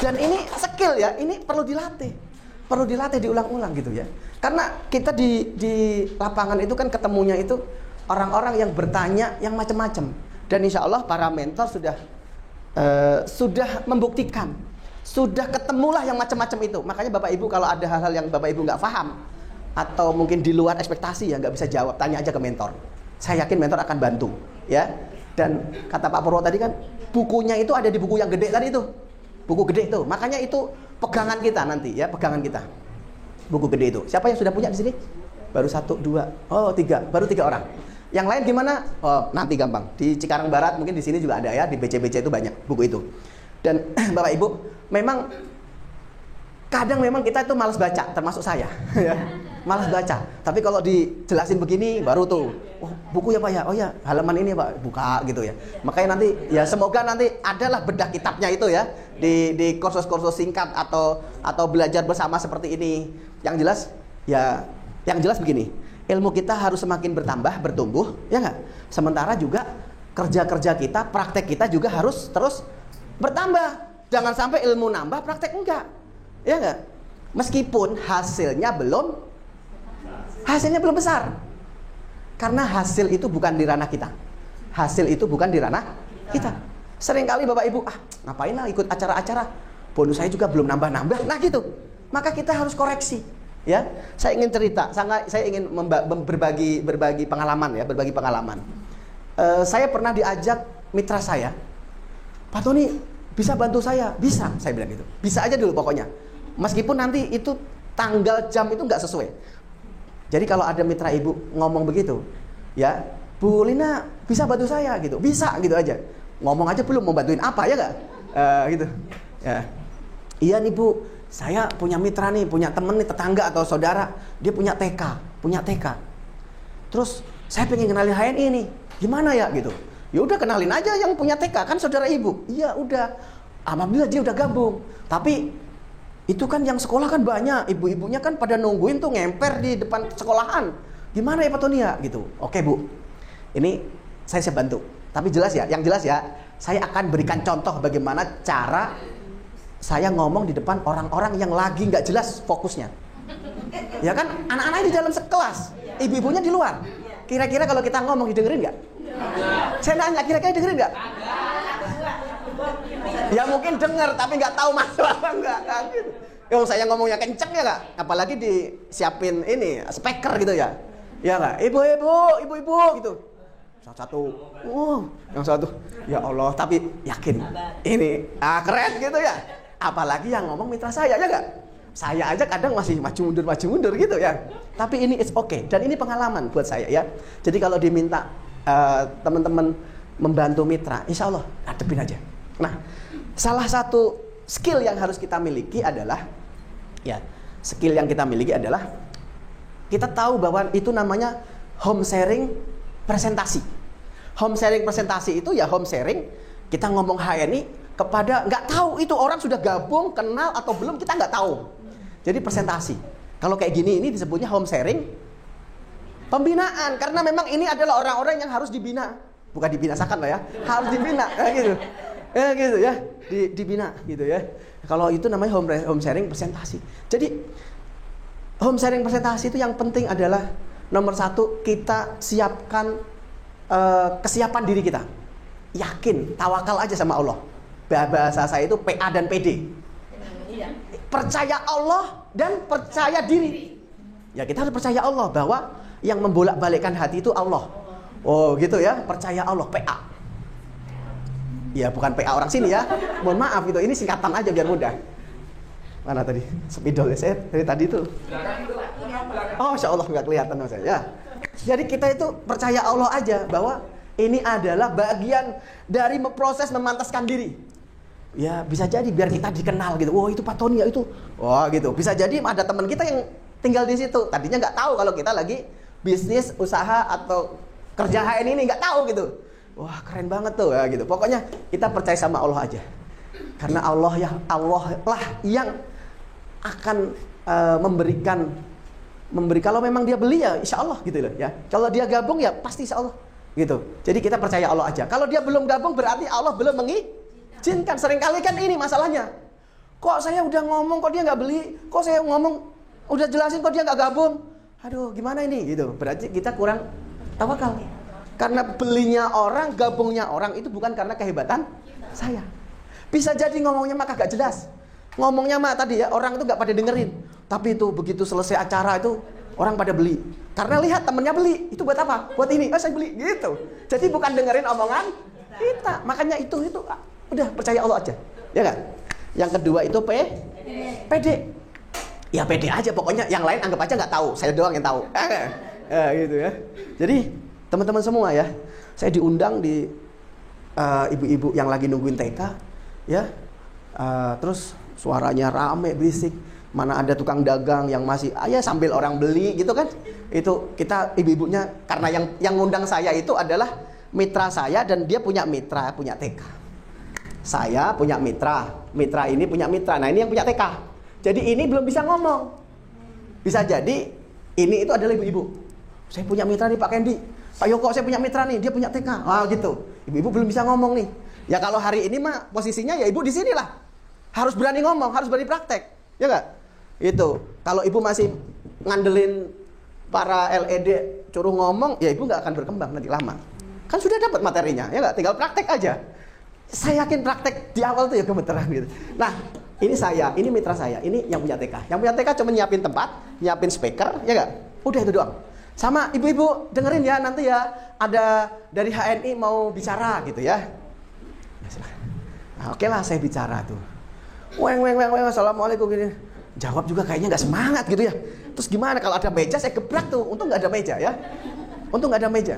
Dan ini skill ya, ini perlu dilatih diulang-ulang gitu ya. Karena kita di lapangan itu kan ketemunya itu orang-orang yang bertanya yang macam-macam. Dan insya Allah para mentor sudah membuktikan, sudah ketemulah yang macam-macam itu. Makanya Bapak Ibu kalau ada hal-hal yang Bapak Ibu nggak paham, atau mungkin di luar ekspektasi ya nggak bisa jawab, tanya aja ke mentor. Saya yakin mentor akan bantu ya. Dan kata Pak Purwo tadi kan bukunya itu ada di buku yang gede tadi itu, buku gede itu. Makanya itu pegangan kita nanti ya, pegangan kita buku gede itu. Siapa yang sudah punya di sini? Baru 1, 2, 3, baru 3 orang. Yang lain gimana? Oh nanti gampang. Di Cikarang Barat mungkin di sini juga ada ya, di BC-BC itu banyak buku itu. Dan Bapak Ibu memang kadang memang kita itu malas baca, termasuk saya ya. Malas baca. Tapi kalau dijelasin begini baru tuh, oh buku ya Pak ya, oh ya halaman ini Pak, buka gitu ya. Makanya nanti ya semoga nanti adalah bedah kitabnya itu ya di kursus-kursus singkat atau belajar bersama seperti ini. Yang jelas ya, yang jelas begini, ilmu kita harus semakin bertambah, bertumbuh, ya nggak? Sementara juga kerja-kerja kita, praktek kita juga harus terus bertambah. Jangan sampai ilmu nambah, praktek enggak, ya nggak? Meskipun hasilnya belum besar. Karena hasil itu bukan di ranah kita. Hasil itu bukan di ranah kita. Seringkali Bapak Ibu, ngapain lah ikut acara-acara, bonus saya juga belum nambah-nambah. Nah gitu. Maka kita harus koreksi. Ya, saya ingin cerita, saya ingin berbagi pengalaman ya, berbagi pengalaman. Saya pernah diajak mitra saya, Pak Tony bisa bantu saya? Bisa, saya bilang gitu. Bisa aja dulu pokoknya. Meskipun nanti itu tanggal jam itu nggak sesuai. Jadi kalau ada mitra Ibu ngomong begitu, ya Bu Lina bisa bantu saya gitu, bisa gitu aja. Ngomong aja belum mau bantuin apa ya nggak? Gitu. Ya. Iya nih Bu, saya punya mitra nih, punya temen nih, tetangga atau saudara, dia punya TK. Terus saya pengen kenalin HNI nih, gimana ya gitu? Ya udah kenalin aja yang punya TK, kan saudara Ibu. Iya udah, alhamdulillah dia udah gabung. Tapi itu kan yang sekolah kan banyak, ibu-ibunya kan pada nungguin tuh ngemper di depan sekolahan. Gimana ya Pak Tony ya gitu. Oke Bu, ini saya siap bantu. Tapi jelas ya, yang jelas ya, saya akan berikan contoh bagaimana cara saya ngomong di depan orang-orang yang lagi nggak jelas fokusnya. Ya kan, anak-anaknya di dalam sekelas, ibu-ibunya di luar. Kira-kira kalau kita ngomong didengerin nggak? Saya nanya, kira-kira didengerin nggak? Ya mungkin dengar tapi nggak tahu masalah apa enggak. Yang saya ngomongnya kenceng ya nggak? Apalagi disiapin ini speaker gitu ya. Ya nggak? Ibu-ibu gitu. Yang satu, ya Allah, tapi yakin ini keren gitu ya. Apalagi yang ngomong mitra saya ya nggak? Saya aja kadang masih maju mundur gitu ya. Tapi ini it's okay dan ini pengalaman buat saya ya. Jadi kalau diminta teman-teman membantu mitra, insya Allah hadepin aja. Nah, salah satu skill yang harus kita miliki adalah kita tahu bahwa itu namanya home sharing presentasi. Home sharing presentasi itu ya home sharing kita ngomong HNI kepada nggak tahu itu orang sudah gabung, kenal atau belum, kita nggak tahu. Jadi presentasi. Kalau kayak gini ini disebutnya home sharing pembinaan, karena memang ini adalah orang-orang yang harus dibina, bukan dibinasakan lah ya, harus dibina, gitu, gitu ya, dibina, gitu ya. Kalau itu namanya home sharing presentasi. Jadi home sharing presentasi itu yang penting adalah nomor satu, kita siapkan kesiapan diri kita, yakin, tawakal aja sama Allah. Bahasa saya itu PA dan PD. Percaya Allah dan percaya diri. Ya kita harus percaya Allah bahwa yang membolak-balikkan hati itu Allah. Oh gitu ya, percaya Allah, PA. Ya bukan PA orang sini ya. Mohon maaf itu, ini singkatan aja biar mudah. Mana tadi? Spidol ya, saya dari tadi itu. Oh insya Allah nggak kelihatan sama saya. Ya. Jadi kita itu percaya Allah aja bahwa ini adalah bagian dari proses memantaskan diri. Ya bisa jadi biar kita dikenal gitu. Wah itu Pak Tony ya itu. Wah gitu. Bisa jadi ada teman kita yang tinggal di situ. Tadinya nggak tahu kalau kita lagi bisnis, usaha atau kerja HN ini, nggak tahu gitu. Wah keren banget tuh ya gitu. Pokoknya kita percaya sama Allah aja. Karena Allah lah yang akan memberi kalau memang dia beli ya insya Allah gitu loh ya. Kalau dia gabung ya pasti insya Allah gitu. Jadi kita percaya Allah aja. Kalau dia belum gabung berarti Allah belum mengizinkan. Seringkali kan ini masalahnya. Kok saya udah ngomong kok dia nggak beli? Kok saya ngomong udah jelasin kok dia nggak gabung? Aduh gimana ini gitu. Berarti kita kurang tawakal. Karena belinya orang, gabungnya orang itu bukan karena kehebatan saya. Bisa jadi ngomongnya mah kagak jelas. Ngomongnya mah tadi ya orang itu nggak pada dengerin. Tapi itu begitu selesai acara itu orang pada beli. Karena lihat temennya beli. Itu buat apa? Buat ini. Oh saya beli gitu. Jadi bukan dengerin omongan kita. Makanya itu udah percaya Allah aja. Ya kan? Yang kedua itu PD. Ya PD aja pokoknya. Yang lain anggap aja nggak tahu. Saya doang yang tahu. Gitu ya. Jadi teman-teman semua ya, saya diundang di ibu-ibu yang lagi nungguin TK, ya, terus suaranya rame berisik, mana ada tukang dagang yang masih, ya sambil orang beli gitu kan, itu kita ibu-ibunya karena yang ngundang saya itu adalah mitra saya dan dia punya mitra punya TK, saya punya mitra ini punya mitra, nah ini yang punya TK, jadi ini belum bisa ngomong, bisa jadi ini itu adalah ibu-ibu, saya punya mitra nih Pak Kendi. Pak Yoko saya punya mitra nih, dia punya TK. Gitu. Ibu-ibu belum bisa ngomong nih. Ya kalau hari ini mah posisinya ya ibu di sini lah. Harus berani ngomong, harus berani praktek. Ya enggak? Itu. Kalau ibu masih ngandelin para LED suruh ngomong, ya ibu enggak akan berkembang nanti lama. Kan sudah dapat materinya, ya enggak? Tinggal praktek aja. Saya yakin praktek di awal tuh ya gemeteran gitu. Nah, ini saya, ini mitra saya, ini yang punya TK. Yang punya TK cuma nyiapin tempat, nyiapin speaker, ya enggak? Udah itu doang. Sama ibu-ibu dengerin ya nanti ya ada dari HNI mau bicara gitu ya. Nah, oke lah saya bicara tuh. Weng assalamualaikum gini. Jawab juga kayaknya nggak semangat gitu ya. Terus gimana kalau ada meja saya gebrak tuh. Untung nggak ada meja ya. Untung nggak ada meja.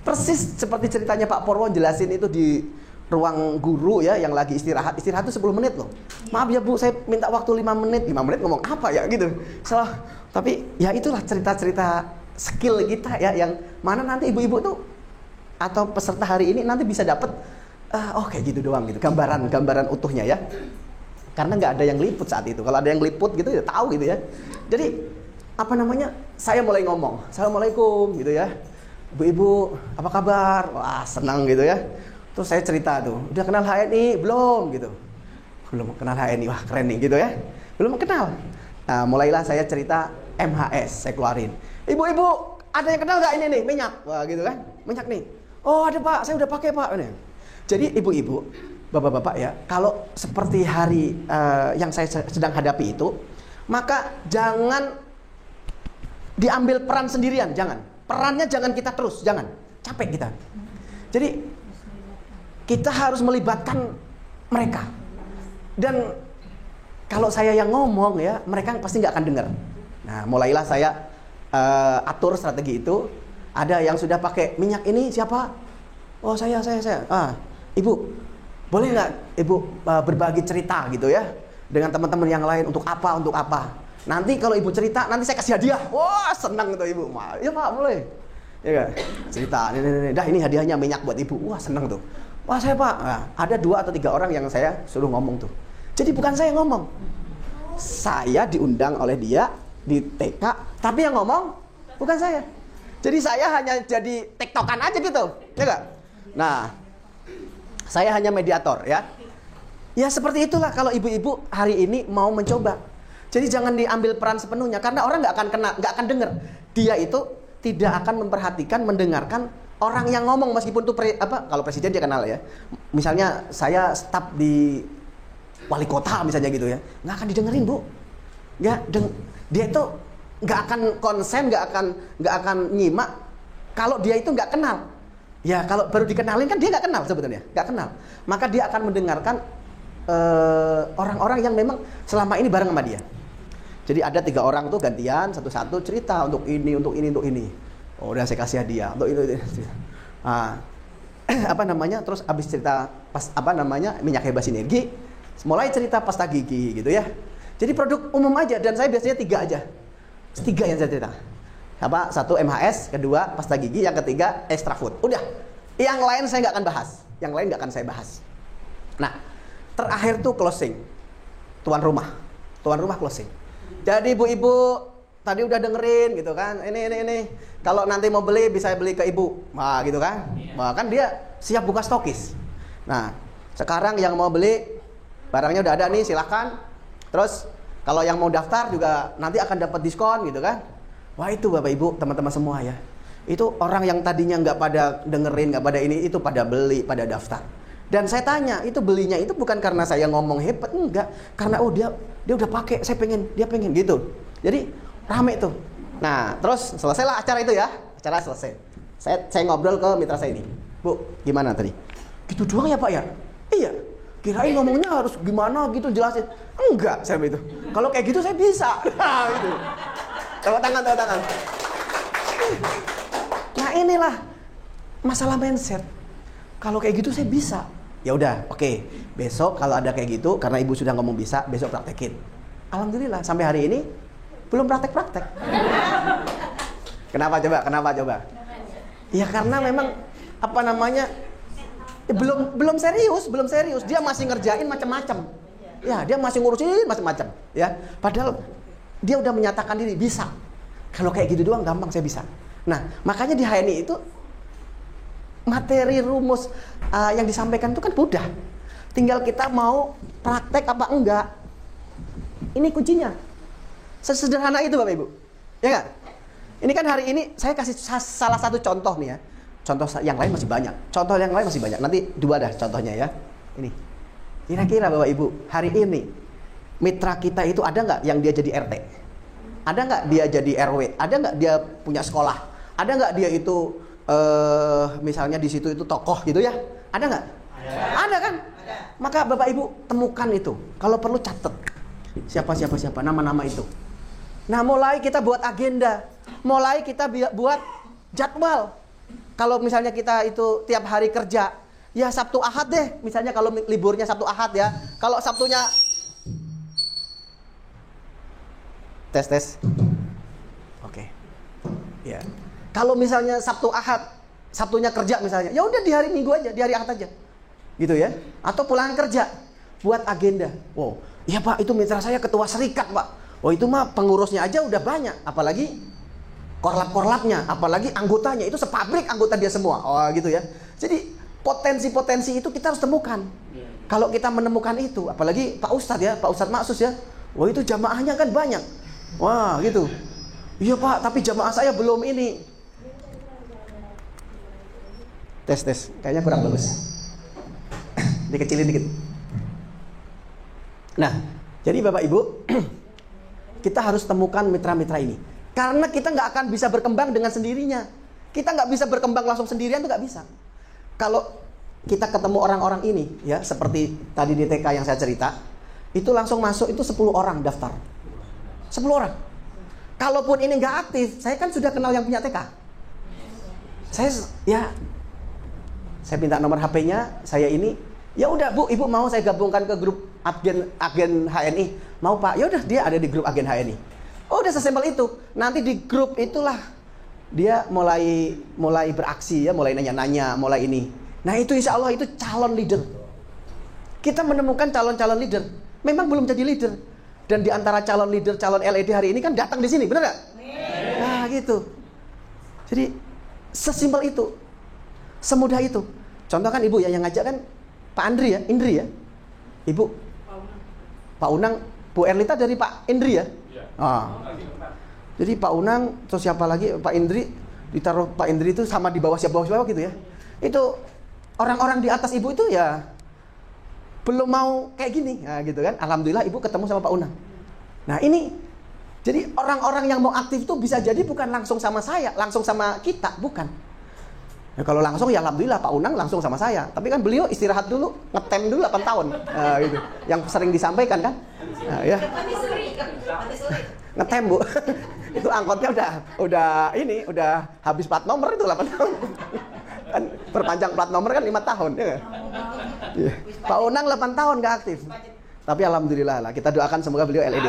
Persis seperti ceritanya Pak Purwo jelasin itu di ruang guru ya yang lagi istirahat. Istirahat itu 10 menit loh. Maaf ya Bu, saya minta waktu 5 menit. 5 menit ngomong apa ya gitu. Salah. Tapi ya itulah cerita-cerita skill kita ya yang mana nanti ibu-ibu tuh atau peserta hari ini nanti bisa dapat kayak gitu doang gitu gambaran utuhnya ya karena nggak ada yang liput saat itu. Kalau ada yang liput gitu ya tahu gitu ya. Jadi apa namanya, saya mulai ngomong assalamualaikum gitu ya, ibu-ibu apa kabar, wah senang gitu ya. Terus saya cerita tuh udah kenal HNI belum gitu, belum kenal HNI, wah keren nih gitu ya, belum kenal. Nah mulailah saya cerita MHS, saya keluarin. Ibu-ibu, ada yang kenal nggak ini nih minyak? Wah gitu kan, minyak nih. Oh ada Pak, saya udah pakai Pak. Jadi ibu-ibu, bapak-bapak ya, kalau seperti hari yang saya sedang hadapi itu, maka jangan diambil peran sendirian, jangan. Perannya jangan kita terus, jangan. Capek kita. Jadi kita harus melibatkan mereka. Dan kalau saya yang ngomong ya, mereka pasti nggak akan dengar. Nah, mulailah saya atur strategi itu. Ada yang sudah pakai minyak ini siapa? Oh saya. Ibu, boleh nggak ibu berbagi cerita gitu ya dengan teman-teman yang lain untuk apa? Nanti kalau ibu cerita, nanti saya kasih hadiah. Wah senang tuh ibu. Ya Pak boleh. Ya kan? Cerita. Nih. Dah ini hadiahnya minyak buat ibu. Wah senang tuh. Wah saya Pak, nah, ada 2 atau 3 orang yang saya suruh ngomong tuh. Jadi bukan saya ngomong, saya diundang oleh dia di TK, tapi yang ngomong bukan saya. Jadi saya hanya jadi tektokan aja gitu, ya nggak? Nah, saya hanya mediator ya. Ya seperti itulah kalau ibu-ibu hari ini mau mencoba. Jadi jangan diambil peran sepenuhnya, karena orang nggak akan kena, nggak akan dengar. Dia itu tidak akan memperhatikan, mendengarkan orang yang ngomong, meskipun tuh kalau presiden dia kenal ya. Misalnya saya staf di wali kota misalnya gitu ya, nggak akan didengerin Bu. Dia itu nggak akan konsen, nggak akan nyimak kalau dia itu nggak kenal. Ya kalau baru dikenalin kan dia nggak kenal sebetulnya, nggak kenal. Maka dia akan mendengarkan orang-orang yang memang selama ini bareng sama dia. Jadi ada 3 orang tuh gantian satu-satu cerita untuk ini. Oh, udah saya kasih hadiah untuk ini. Nah, terus habis cerita minyak herbal sinergi, mulai cerita pasta gigi gitu ya. Jadi produk umum aja, dan saya biasanya 3 aja. 3 yang saya cerita. 1 MHS, 2 pasta gigi, yang 3 extra food. Udah. Yang lain saya nggak akan bahas. Yang lain nggak akan saya bahas. Nah, terakhir tuh closing. Tuan rumah closing. Jadi ibu-ibu tadi udah dengerin gitu kan. Ini. Kalau nanti mau beli bisa beli ke ibu. Nah, gitu kan. Nah, kan dia siap buka stokis. Nah, sekarang yang mau beli barangnya udah ada nih, silahkan. Terus kalau yang mau daftar juga nanti akan dapat diskon gitu kan. Wah, itu Bapak Ibu, teman-teman semua ya. Itu orang yang tadinya nggak pada dengerin, nggak pada ini, itu pada beli, pada daftar. Dan saya tanya, itu belinya itu bukan karena saya ngomong hebat, enggak. Karena dia udah pakai, dia pengen gitu. Jadi rame tuh. Nah, terus selesailah acara itu ya. Acara selesai. Saya ngobrol ke mitra saya ini. Bu, gimana tadi? Gitu doang ya Pak ya? Iya. Kirain ngomongnya harus gimana gitu jelasin. Enggak, saya itu. Kalau kayak gitu saya bisa. Nah, gitu. Tepuk tangan. Nah, inilah masalah mindset. Kalau kayak gitu saya bisa. Ya udah, oke. Besok kalau ada kayak gitu, karena ibu sudah ngomong bisa, besok praktekin. Alhamdulillah sampai hari ini belum praktek. Kenapa coba? Ya karena memang belum serius. Dia masih ngerjain macam-macam. Ya, dia masih ngurusin macam-macam. Ya, padahal dia udah menyatakan diri bisa. Kalau kayak gitu doang gampang saya bisa. Nah, makanya di HNI itu materi rumus yang disampaikan itu kan mudah. Tinggal kita mau praktek apa enggak. Ini kuncinya. Sesederhana itu Bapak Ibu. Ya enggak? Ini kan hari ini saya kasih salah satu contoh nih ya. Contoh yang lain masih banyak. Nanti 2 dah contohnya ya. Ini. Kira-kira Bapak Ibu, hari ini mitra kita itu ada nggak yang dia jadi RT? Ada nggak dia jadi RW? Ada nggak dia punya sekolah? Ada nggak dia itu misalnya di situ itu tokoh gitu ya? Ada nggak? Ada kan? Ada. Maka Bapak Ibu temukan itu. Kalau perlu catat. Siapa nama-nama itu. Nah, mulai kita buat agenda. Mulai kita buat jadwal. Kalau misalnya kita itu tiap hari kerja, ya Sabtu Ahad deh. Misalnya kalau liburnya Sabtu Ahad ya. Kalau Sabtunya tes. Oke. Ya. Kalau misalnya Sabtu Ahad, Sabtunya kerja misalnya, ya udah di hari Minggu aja, di hari Ahad aja. Gitu ya. Atau pulang kerja, buat agenda. Wow, iya Pak, itu mitra saya ketua serikat Pak. Oh, itu mah pengurusnya aja udah banyak, apalagi korlap-korlapnya, apalagi anggotanya, itu sepabrik anggota dia semua. Oh, gitu ya. Jadi potensi-potensi itu kita harus temukan. Kalau kita menemukan itu, apalagi Pak Ustadz ya, Pak Ustadz Maksus ya. Wah, itu jamaahnya kan banyak. Wah, gitu. Iya Pak, tapi jamaah saya belum ini. Tes. Kayaknya kurang bagus. Dikecilin dikit. Nah, jadi Bapak Ibu, kita harus temukan mitra-mitra ini. Karena kita nggak akan bisa berkembang dengan sendirinya. Kita nggak bisa berkembang langsung sendirian, itu nggak bisa. Kalau kita ketemu orang-orang ini, ya seperti tadi di TK yang saya cerita, itu langsung masuk itu 10 orang daftar. 10 orang. Kalaupun ini nggak aktif, saya kan sudah kenal yang punya TK. Saya minta nomor HP-nya, saya ini, ya udah Bu, Ibu mau saya gabungkan ke grup agen HNI. Mau Pak? Ya udah, dia ada di grup agen HNI. Oh, udah sesimpel itu. Nanti di grup itulah dia mulai beraksi ya, mulai nanya-nanya, mulai ini. Nah itu insya Allah itu calon leader. Kita menemukan calon-calon leader. Memang belum jadi leader. Dan di antara calon leader, calon LED hari ini kan datang di sini, benar nggak? Nah gitu. Jadi sesimpel itu, semudah itu. Contoh kan ibu ya yang ngajak kan Pak Andri ya, Indri ya. Ibu Pak Unang, Bu Erlita dari Pak Indri ya. Jadi Pak Unang, terus siapa lagi? Pak Indri, ditaruh Pak Indri itu sama di bawah siapa gitu ya. Itu orang-orang di atas ibu itu ya belum mau kayak gini, nah, gitu kan. Alhamdulillah ibu ketemu sama Pak Unang. Nah ini, jadi orang-orang yang mau aktif itu bisa jadi bukan langsung sama saya, langsung sama kita, bukan. Ya, kalau langsung ya alhamdulillah Pak Unang langsung sama saya. Tapi kan beliau istirahat dulu, ngetem dulu 8 tahun, gitu. Yang sering disampaikan kan, ya. Ngetem bu, itu angkotnya udah habis plat nomor itu 8 tahun. Kan perpanjang plat nomor kan 5 tahun ya kan? Ya. Pak Unang 8 tahun gak aktif. Tapi alhamdulillah lah, kita doakan semoga beliau LED.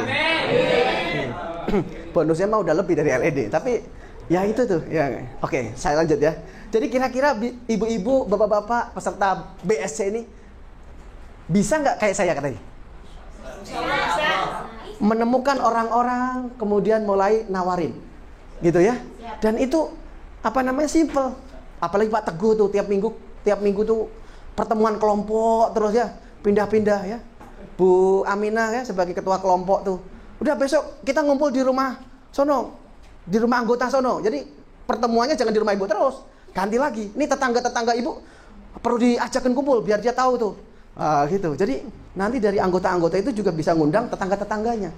Bonusnya mah udah lebih dari LED. Tapi ya itu tuh ya. Oke, saya lanjut ya. Jadi kira-kira ibu-ibu, bapak-bapak peserta BSC ini bisa nggak kayak saya katanya? Menemukan orang-orang kemudian mulai nawarin gitu ya. Dan itu apa namanya simple. Apalagi Pak Teguh tuh tiap minggu tuh pertemuan kelompok terus ya, pindah-pindah ya. Bu Aminah ya sebagai ketua kelompok tuh. Udah besok kita ngumpul di rumah sono, di rumah anggota sono. Jadi pertemuannya jangan di rumah ibu terus, ganti lagi. Ini tetangga-tetangga ibu perlu diajakin kumpul biar dia tahu tuh. Gitu. Jadi nanti dari anggota-anggota itu juga bisa ngundang tetangga-tetangganya.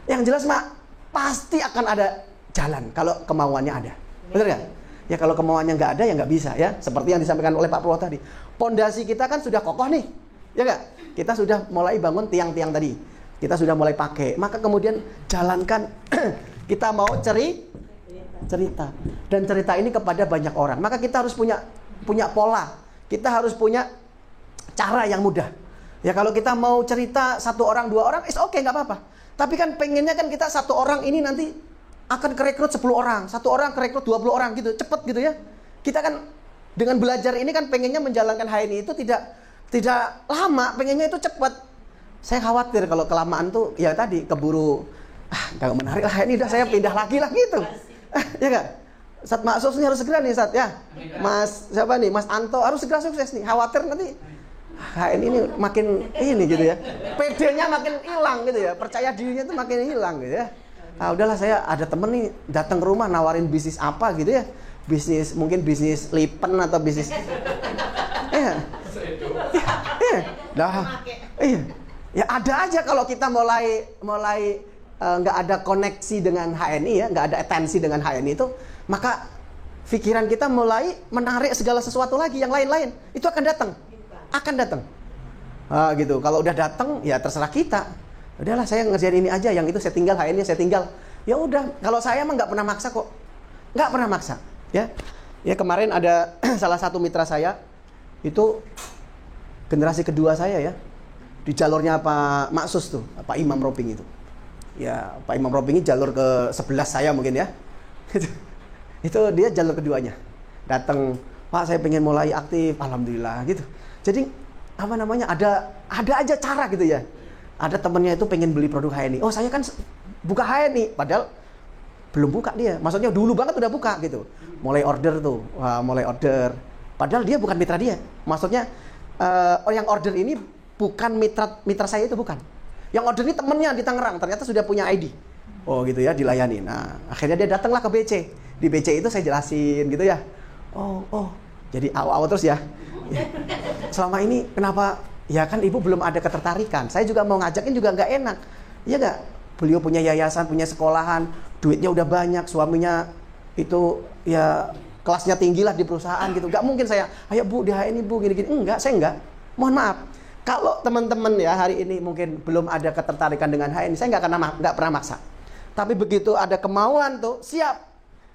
Yang jelas mak pasti akan ada jalan kalau kemauannya ada. Benar ya? Ya kalau kemauannya nggak ada ya nggak bisa ya. Seperti yang disampaikan oleh Pak Purwo tadi. Pondasi kita kan sudah kokoh nih, ya nggak? Kita sudah mulai bangun tiang-tiang tadi. Kita sudah mulai pakai. Maka kemudian jalankan. Kita mau cerita. Dan cerita ini kepada banyak orang. Maka kita harus punya pola. Kita harus punya cara yang mudah. Ya kalau kita mau cerita 1 orang 2 orang, is oke, nggak apa-apa. Tapi kan pengennya kan kita 1 orang ini nanti akan kerekrut 10 orang, 1 orang kerekrut 20 orang gitu, cepet gitu ya. Kita kan dengan belajar ini kan pengennya menjalankan HNI itu tidak lama, pengennya itu cepat. Saya khawatir kalau kelamaan tuh ya tadi keburu nggak menarik lah ini, udah saya pindah lagi lah gitu. Ya nggak? Ustaz Maksus ini harus segera nih Ustaz ya. Mas siapa nih? Mas Anto harus segera sukses nih. Khawatir nanti HNI ini makin ini gitu ya. PD-nya makin hilang gitu ya. Percaya dirinya tuh makin hilang gitu ya. Udahlah saya ada temen nih datang ke rumah nawarin bisnis apa gitu ya. Mungkin bisnis lipen atau bisnis iya. Ya ada aja kalau kita mulai nggak ada koneksi dengan HNI ya, nggak ada atensi dengan HNI itu, maka pikiran kita mulai menarik segala sesuatu lagi yang lain-lain. Itu akan datang. Gitu. Kalau udah datang ya terserah kita. Udahlah saya ngerjain ini aja, yang itu saya tinggal, HNI saya tinggal. Ya udah, kalau saya mah nggak pernah maksa kok. Nggak pernah maksa. Ya kemarin ada salah satu mitra saya itu generasi kedua saya ya, di jalurnya Pak Maksus tuh, Pak Imam Roping itu. Ya Pak Imam Roping ini jalur ke 11 saya mungkin ya. Itu dia jalur keduanya. Datang, Pak saya pengen mulai aktif, alhamdulillah gitu. Jadi apa namanya ada aja cara gitu ya. Ada temennya itu pengen beli produk HNI. Oh saya kan buka HNI, padahal belum buka dia. Maksudnya dulu banget udah buka gitu. Mulai order tuh, mulai order. Padahal dia bukan mitra dia. Maksudnya yang order ini bukan mitra saya itu bukan. Yang order ini temennya di Tangerang, ternyata sudah punya ID. Oh gitu ya, dilayani. Nah akhirnya dia datanglah ke BC. Di BC itu saya jelasin gitu ya. Oh jadi awal terus ya. Selama ini kenapa? Ya kan ibu belum ada ketertarikan. Saya juga mau ngajakin juga nggak enak. Iya nggak? Beliau punya yayasan, punya sekolahan, duitnya udah banyak, suaminya itu ya kelasnya tinggi lah di perusahaan gitu. Nggak mungkin saya, ayo bu di HNI bu gini-gini. Enggak, saya enggak. Mohon maaf. Kalau teman-teman ya hari ini mungkin belum ada ketertarikan dengan HNI, saya nggak pernah maksa. Tapi begitu ada kemauan tuh, siap.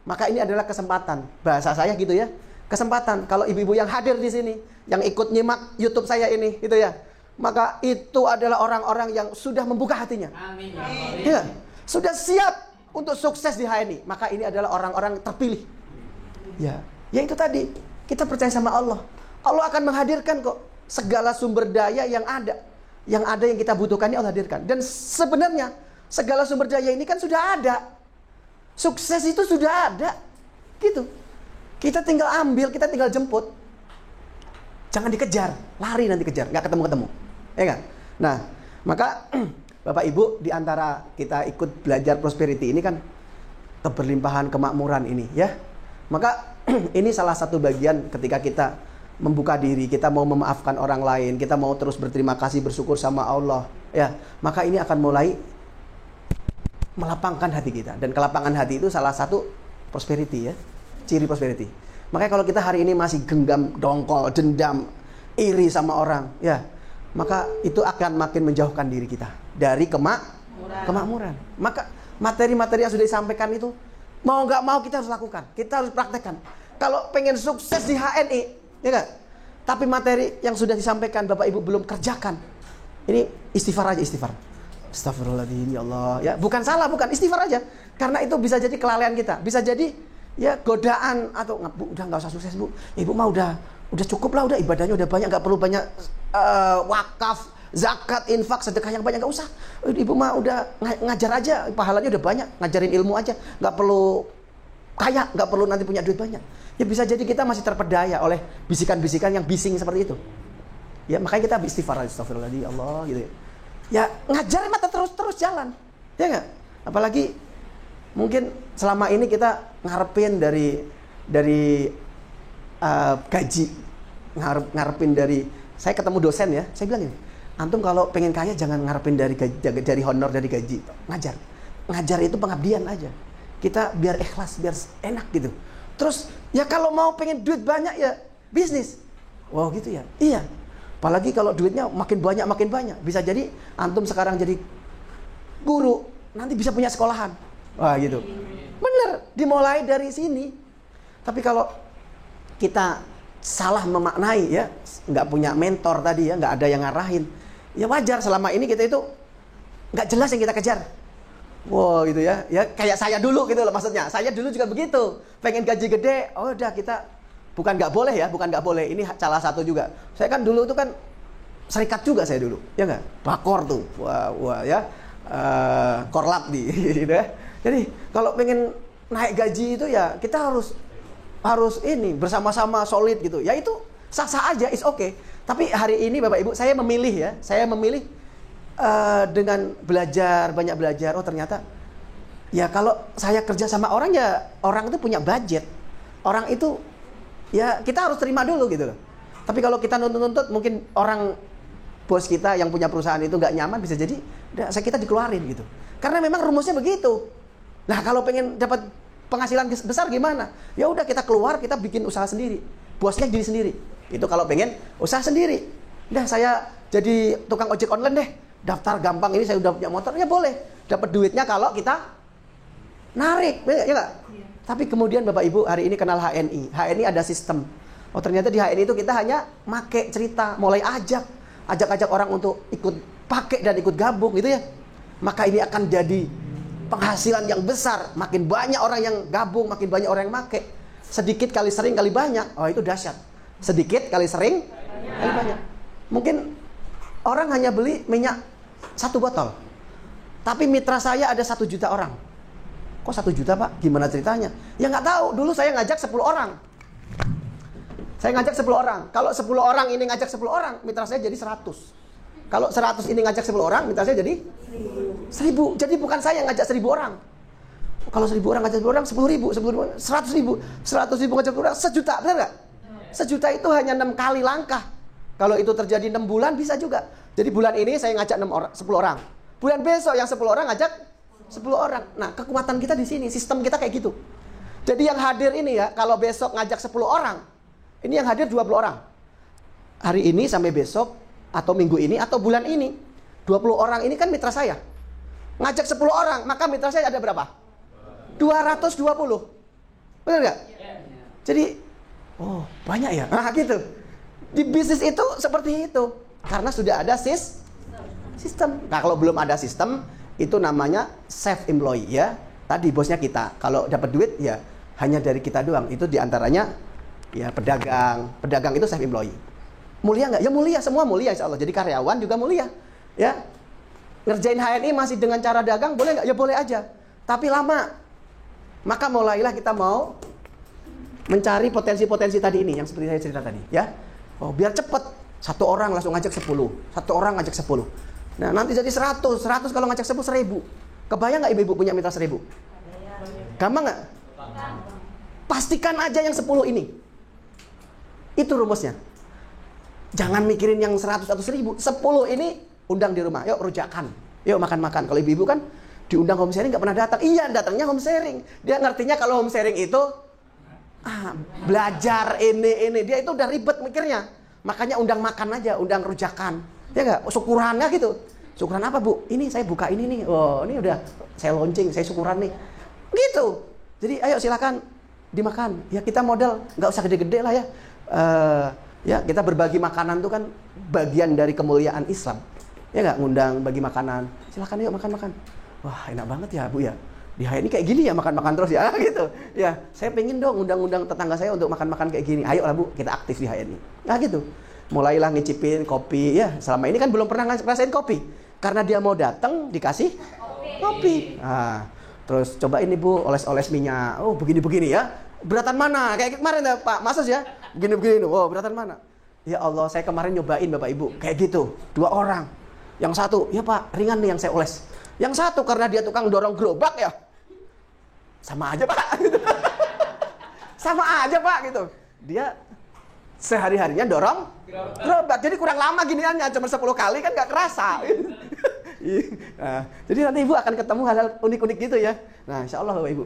Maka ini adalah kesempatan. Bahasa saya gitu ya. Kesempatan. Kalau ibu-ibu yang hadir di sini, yang ikut nyimak YouTube saya ini, gitu ya. Maka itu adalah orang-orang yang sudah membuka hatinya. Amin. Ya, sudah siap untuk sukses di HNI. Maka ini adalah orang-orang terpilih. Ya itu tadi. Kita percaya sama Allah. Allah akan menghadirkan kok segala sumber daya yang ada. Yang ada yang kita butuhkan ini Allah hadirkan. Dan sebenarnya segala sumber daya ini kan sudah ada. Sukses itu sudah ada. Gitu. Kita tinggal ambil, kita tinggal jemput. Jangan dikejar, lari nanti kejar, nggak ketemu-ketemu. Ya kan? Nah, maka Bapak Ibu, di antara kita ikut belajar prosperity ini kan keberlimpahan, kemakmuran ini ya. Maka ini salah satu bagian ketika kita membuka diri, kita mau memaafkan orang lain, kita mau terus berterima kasih, bersyukur sama Allah ya. Maka ini akan mulai melapangkan hati kita. Dan kelapangan hati itu salah satu prosperity ya. Ciri prosperity. Makanya kalau kita hari ini masih genggam, dongkol, dendam, iri sama orang ya, maka itu akan makin menjauhkan diri kita dari kemakmuran. Maka materi-materi yang sudah disampaikan itu mau nggak mau kita harus lakukan, kita harus praktekkan. Kalau pengen sukses di HNI, ya kan? Tapi materi yang sudah disampaikan Bapak Ibu belum kerjakan, ini istighfar aja, istighfar. Astagfirullahaladzim, ya Allah. Ya, bukan salah, bukan, istighfar aja. Karena itu bisa jadi kelalaian kita, bisa jadi ya godaan atau Bu, udah nggak usah sukses Bu. Ibu mah udah cukup lah, udah ibadahnya udah banyak, nggak perlu banyak wakaf, zakat, infak, sedekah yang banyak, nggak usah. Ibu mah udah ngajar aja, pahalanya udah banyak, ngajarin ilmu aja, nggak perlu kaya, nggak perlu nanti punya duit banyak. Ya bisa jadi kita masih terpedaya oleh bisikan-bisikan yang bising seperti itu. Ya makanya kita istighfar, astagfirullahaladzim, ya Allah gitu ya. Ya ngajar mata terus jalan, ya nggak? Apalagi mungkin selama ini kita ngarepin dari gaji, ngarepin dari, saya ketemu dosen ya, saya bilang ini, antum kalau pengen kaya jangan ngarepin dari gaji, dari honor, dari gaji, ngajar itu pengabdian aja, kita biar ikhlas, biar enak gitu. Terus ya kalau mau pengen duit banyak ya bisnis, wow gitu ya, iya. Apalagi kalau duitnya makin banyak, bisa jadi antum sekarang jadi guru, nanti bisa punya sekolahan. Wah gitu. Bener, dimulai dari sini. Tapi kalau kita salah memaknai ya, nggak punya mentor tadi ya, nggak ada yang ngarahin, ya wajar selama ini kita itu nggak jelas yang kita kejar. Wow gitu ya, ya kayak saya dulu gitu loh maksudnya. Saya dulu juga begitu, pengen gaji gede, oh udah kita bukan nggak boleh ya, bukan nggak boleh. Ini salah satu juga. Saya kan dulu tuh kan serikat juga saya dulu, ya nggak? Bakor tuh, wah ya, korlap di, gitu ya. Jadi kalau pengen naik gaji itu ya kita harus ini bersama-sama solid gitu. Ya itu sah-sah aja, is okay. Tapi hari ini Bapak Ibu saya memilih dengan banyak belajar. Oh ternyata ya kalau saya kerja sama orang ya orang itu punya budget. Orang itu ya kita harus terima dulu gitu loh. Tapi kalau kita nuntut mungkin orang bos kita yang punya perusahaan itu nggak nyaman, bisa jadi kita dikeluarin gitu. Karena memang rumusnya begitu. Nah kalau pengen dapat penghasilan besar gimana? Ya udah kita keluar, kita bikin usaha sendiri. Bosnya diri sendiri. Itu kalau pengen usaha sendiri. Udah saya jadi tukang ojek online deh. Daftar gampang, ini saya udah punya motor, ya boleh. Dapat duitnya kalau kita narik, ya nggak? Iya. Tapi kemudian Bapak Ibu hari ini kenal HNI. HNI ada sistem. Oh ternyata di HNI itu kita hanya make cerita, mulai ajak orang untuk ikut pakai dan ikut gabung gitu ya. Maka ini akan jadi penghasilan yang besar, makin banyak orang yang gabung, makin banyak orang yang make. Sedikit kali sering kali banyak, oh itu dahsyat. Sedikit kali sering kali banyak. Mungkin orang hanya beli minyak 1 botol, tapi mitra saya ada 1 juta orang. Kok 1 juta Pak? Gimana ceritanya? Ya nggak tahu, dulu saya ngajak 10 orang. Saya ngajak 10 orang. Kalau 10 orang ini ngajak 10 orang, mitra saya jadi 100. Kalau 100 ini ngajak 10 orang, mitra saya jadi 1000. Jadi bukan saya yang ngajak 1000 orang. Kalau 1000 orang ngajak 10 orang, 10.000, 100.000, 100.000 ngajak 10 orang, 1 juta, benar nggak? 1 juta itu hanya 6 kali langkah. Kalau itu terjadi 6 bulan bisa juga. Jadi bulan ini saya ngajak 10 orang. Bulan besok yang 10 orang ngajak 10 orang. Nah, kekuatan kita di sini, sistem kita kayak gitu. Jadi yang hadir ini ya, kalau besok ngajak 10 orang, ini yang hadir 20 orang. Hari ini sampai besok, atau minggu ini, atau bulan ini, 20 orang ini kan mitra saya. Ngajak 10 orang, maka mitra saya ada berapa? 220. Benar nggak? Jadi, oh banyak ya? Nah gitu. Di bisnis itu seperti itu. Karena sudah ada sistem. Nah kalau belum ada sistem, itu namanya self employee ya. Tadi bosnya kita. Kalau dapat duit ya hanya dari kita doang. Itu diantaranya Ya, pedagang itu self employee. Mulia nggak? Ya mulia, semua mulia insya Allah. Jadi karyawan juga mulia. Ya, ngerjain HNI masih dengan cara dagang boleh nggak? Ya boleh aja. Tapi lama. Maka mulailah kita mau mencari potensi-potensi tadi ini yang seperti saya cerita tadi. Ya, oh biar cepet. Satu orang langsung ngajak 10. Satu orang ngajak 10. Nah nanti jadi 100 kalau ngajak 1000. Kebayang nggak ibu-ibu punya mitra 1000? Gampang nggak? Pastikan aja yang 10 ini. Itu rumusnya. Jangan mikirin yang 100 atau 1000. 10 ini undang di rumah. Yuk rujakan. Yuk makan-makan. Kalau ibu-ibu kan diundang home sharing nggak pernah datang. Iya datangnya home sharing. Dia ngertinya kalau home sharing itu belajar ini. Dia itu udah ribet mikirnya. Makanya undang makan aja, undang rujakan. Ya nggak? Syukurannya gitu. Syukuran apa bu? Ini saya buka ini nih. Oh ini udah saya launching, saya syukuran nih. Gitu. Jadi ayo silakan dimakan. Ya kita modal nggak usah gede-gede lah ya. Ya kita berbagi makanan itu kan bagian dari kemuliaan Islam. Ya nggak, ngundang bagi makanan. Silakan yuk makan-makan. Wah enak banget ya bu ya. Di HNI kayak gini ya makan-makan terus ya gitu. Ya saya pengen dong undang-undang tetangga saya untuk makan-makan kayak gini. Ayo lah bu kita aktif di HNI. Nah gitu. Mulailah ngicipin kopi. Ya selama ini kan belum pernah ngerasain kopi. Karena dia mau datang dikasih kopi. Nah, terus coba ini bu oles-oles minyak. Oh begini-begini ya. Beratan mana? Kayak kemarin ya Pak Masus ya. Begini-begini. Oh beratan mana? Ya Allah saya kemarin nyobain Bapak Ibu. Kayak gitu. 2 orang. Yang satu, ya Pak ringan nih yang saya oles. Yang satu karena dia tukang dorong gerobak ya. Sama aja Pak. Sama aja Pak gitu. Dia sehari-harinya dorong gerobak. Jadi kurang lama giniannya. Cuma 10 kali kan gak kerasa. Nah, jadi nanti Ibu akan ketemu hal-hal unik-unik gitu ya. Nah insya Allah Bapak Ibu.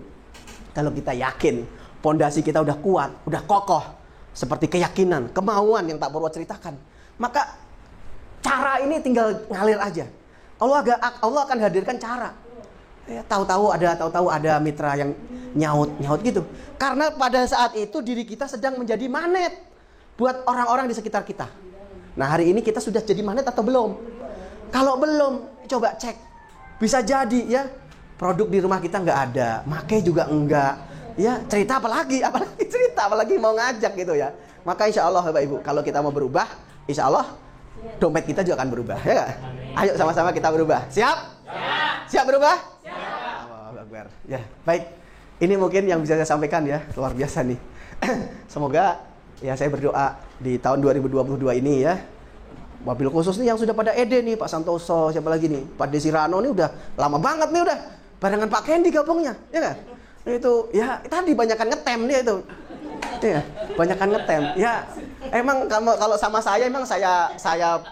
Kalau kita yakin pondasi kita udah kuat, udah kokoh, seperti keyakinan, kemauan yang tak perlu ceritakan, maka cara ini tinggal ngalir aja. Allah akan hadirkan cara. Ya, tahu-tahu ada mitra yang nyaut gitu. Karena pada saat itu diri kita sedang menjadi magnet buat orang-orang di sekitar kita. Nah hari ini kita sudah jadi magnet atau belum? Kalau belum, coba cek. Bisa jadi ya produk di rumah kita nggak ada, make juga enggak. Ya cerita apalagi cerita apalagi mau ngajak gitu ya. Maka insya Allah Bapak Ibu kalau kita mau berubah, insya Allah dompet kita juga akan berubah ya gak? Ayo sama-sama kita berubah. Siap? Siap berubah? Siap. Allahu Akbar. Ya baik. Ini mungkin yang bisa saya sampaikan ya, luar biasa nih. Semoga ya saya berdoa di tahun 2022 ini ya. Mobil khusus nih yang sudah pada ED nih, Pak Santoso, siapa lagi nih? Pak Desirano nih udah lama banget nih udah. Barengan Pak Kendi gabungnya, ya kan? Itu ya tadi banyakan ngetem dia itu. Ya, banyakan ngetem. Ya, emang kalau sama saya emang saya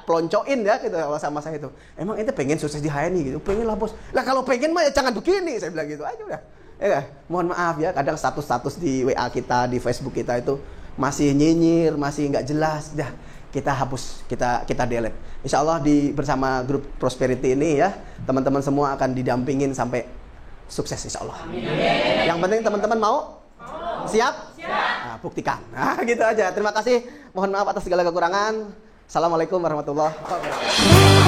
peloncoin ya gitu kalau sama saya itu. Emang ente pengen sukses di HNI gitu. Pengen lah bos. Lah kalau pengen mah ya jangan begini, saya bilang gitu aja udah. Ya, mohon maaf ya kadang status-status di WA kita, di Facebook kita itu masih nyinyir, masih nggak jelas. Dah, kita hapus, kita delete. Insya Allah bersama grup Prosperity ini ya, teman-teman semua akan didampingin sampai sukses insya Allah. Amin. Yang penting teman-teman mau? Siap? Siap. Nah, buktikan. Nah, gitu aja. Terima kasih. Mohon maaf atas segala kekurangan. Assalamualaikum warahmatullahi wabarakatuh.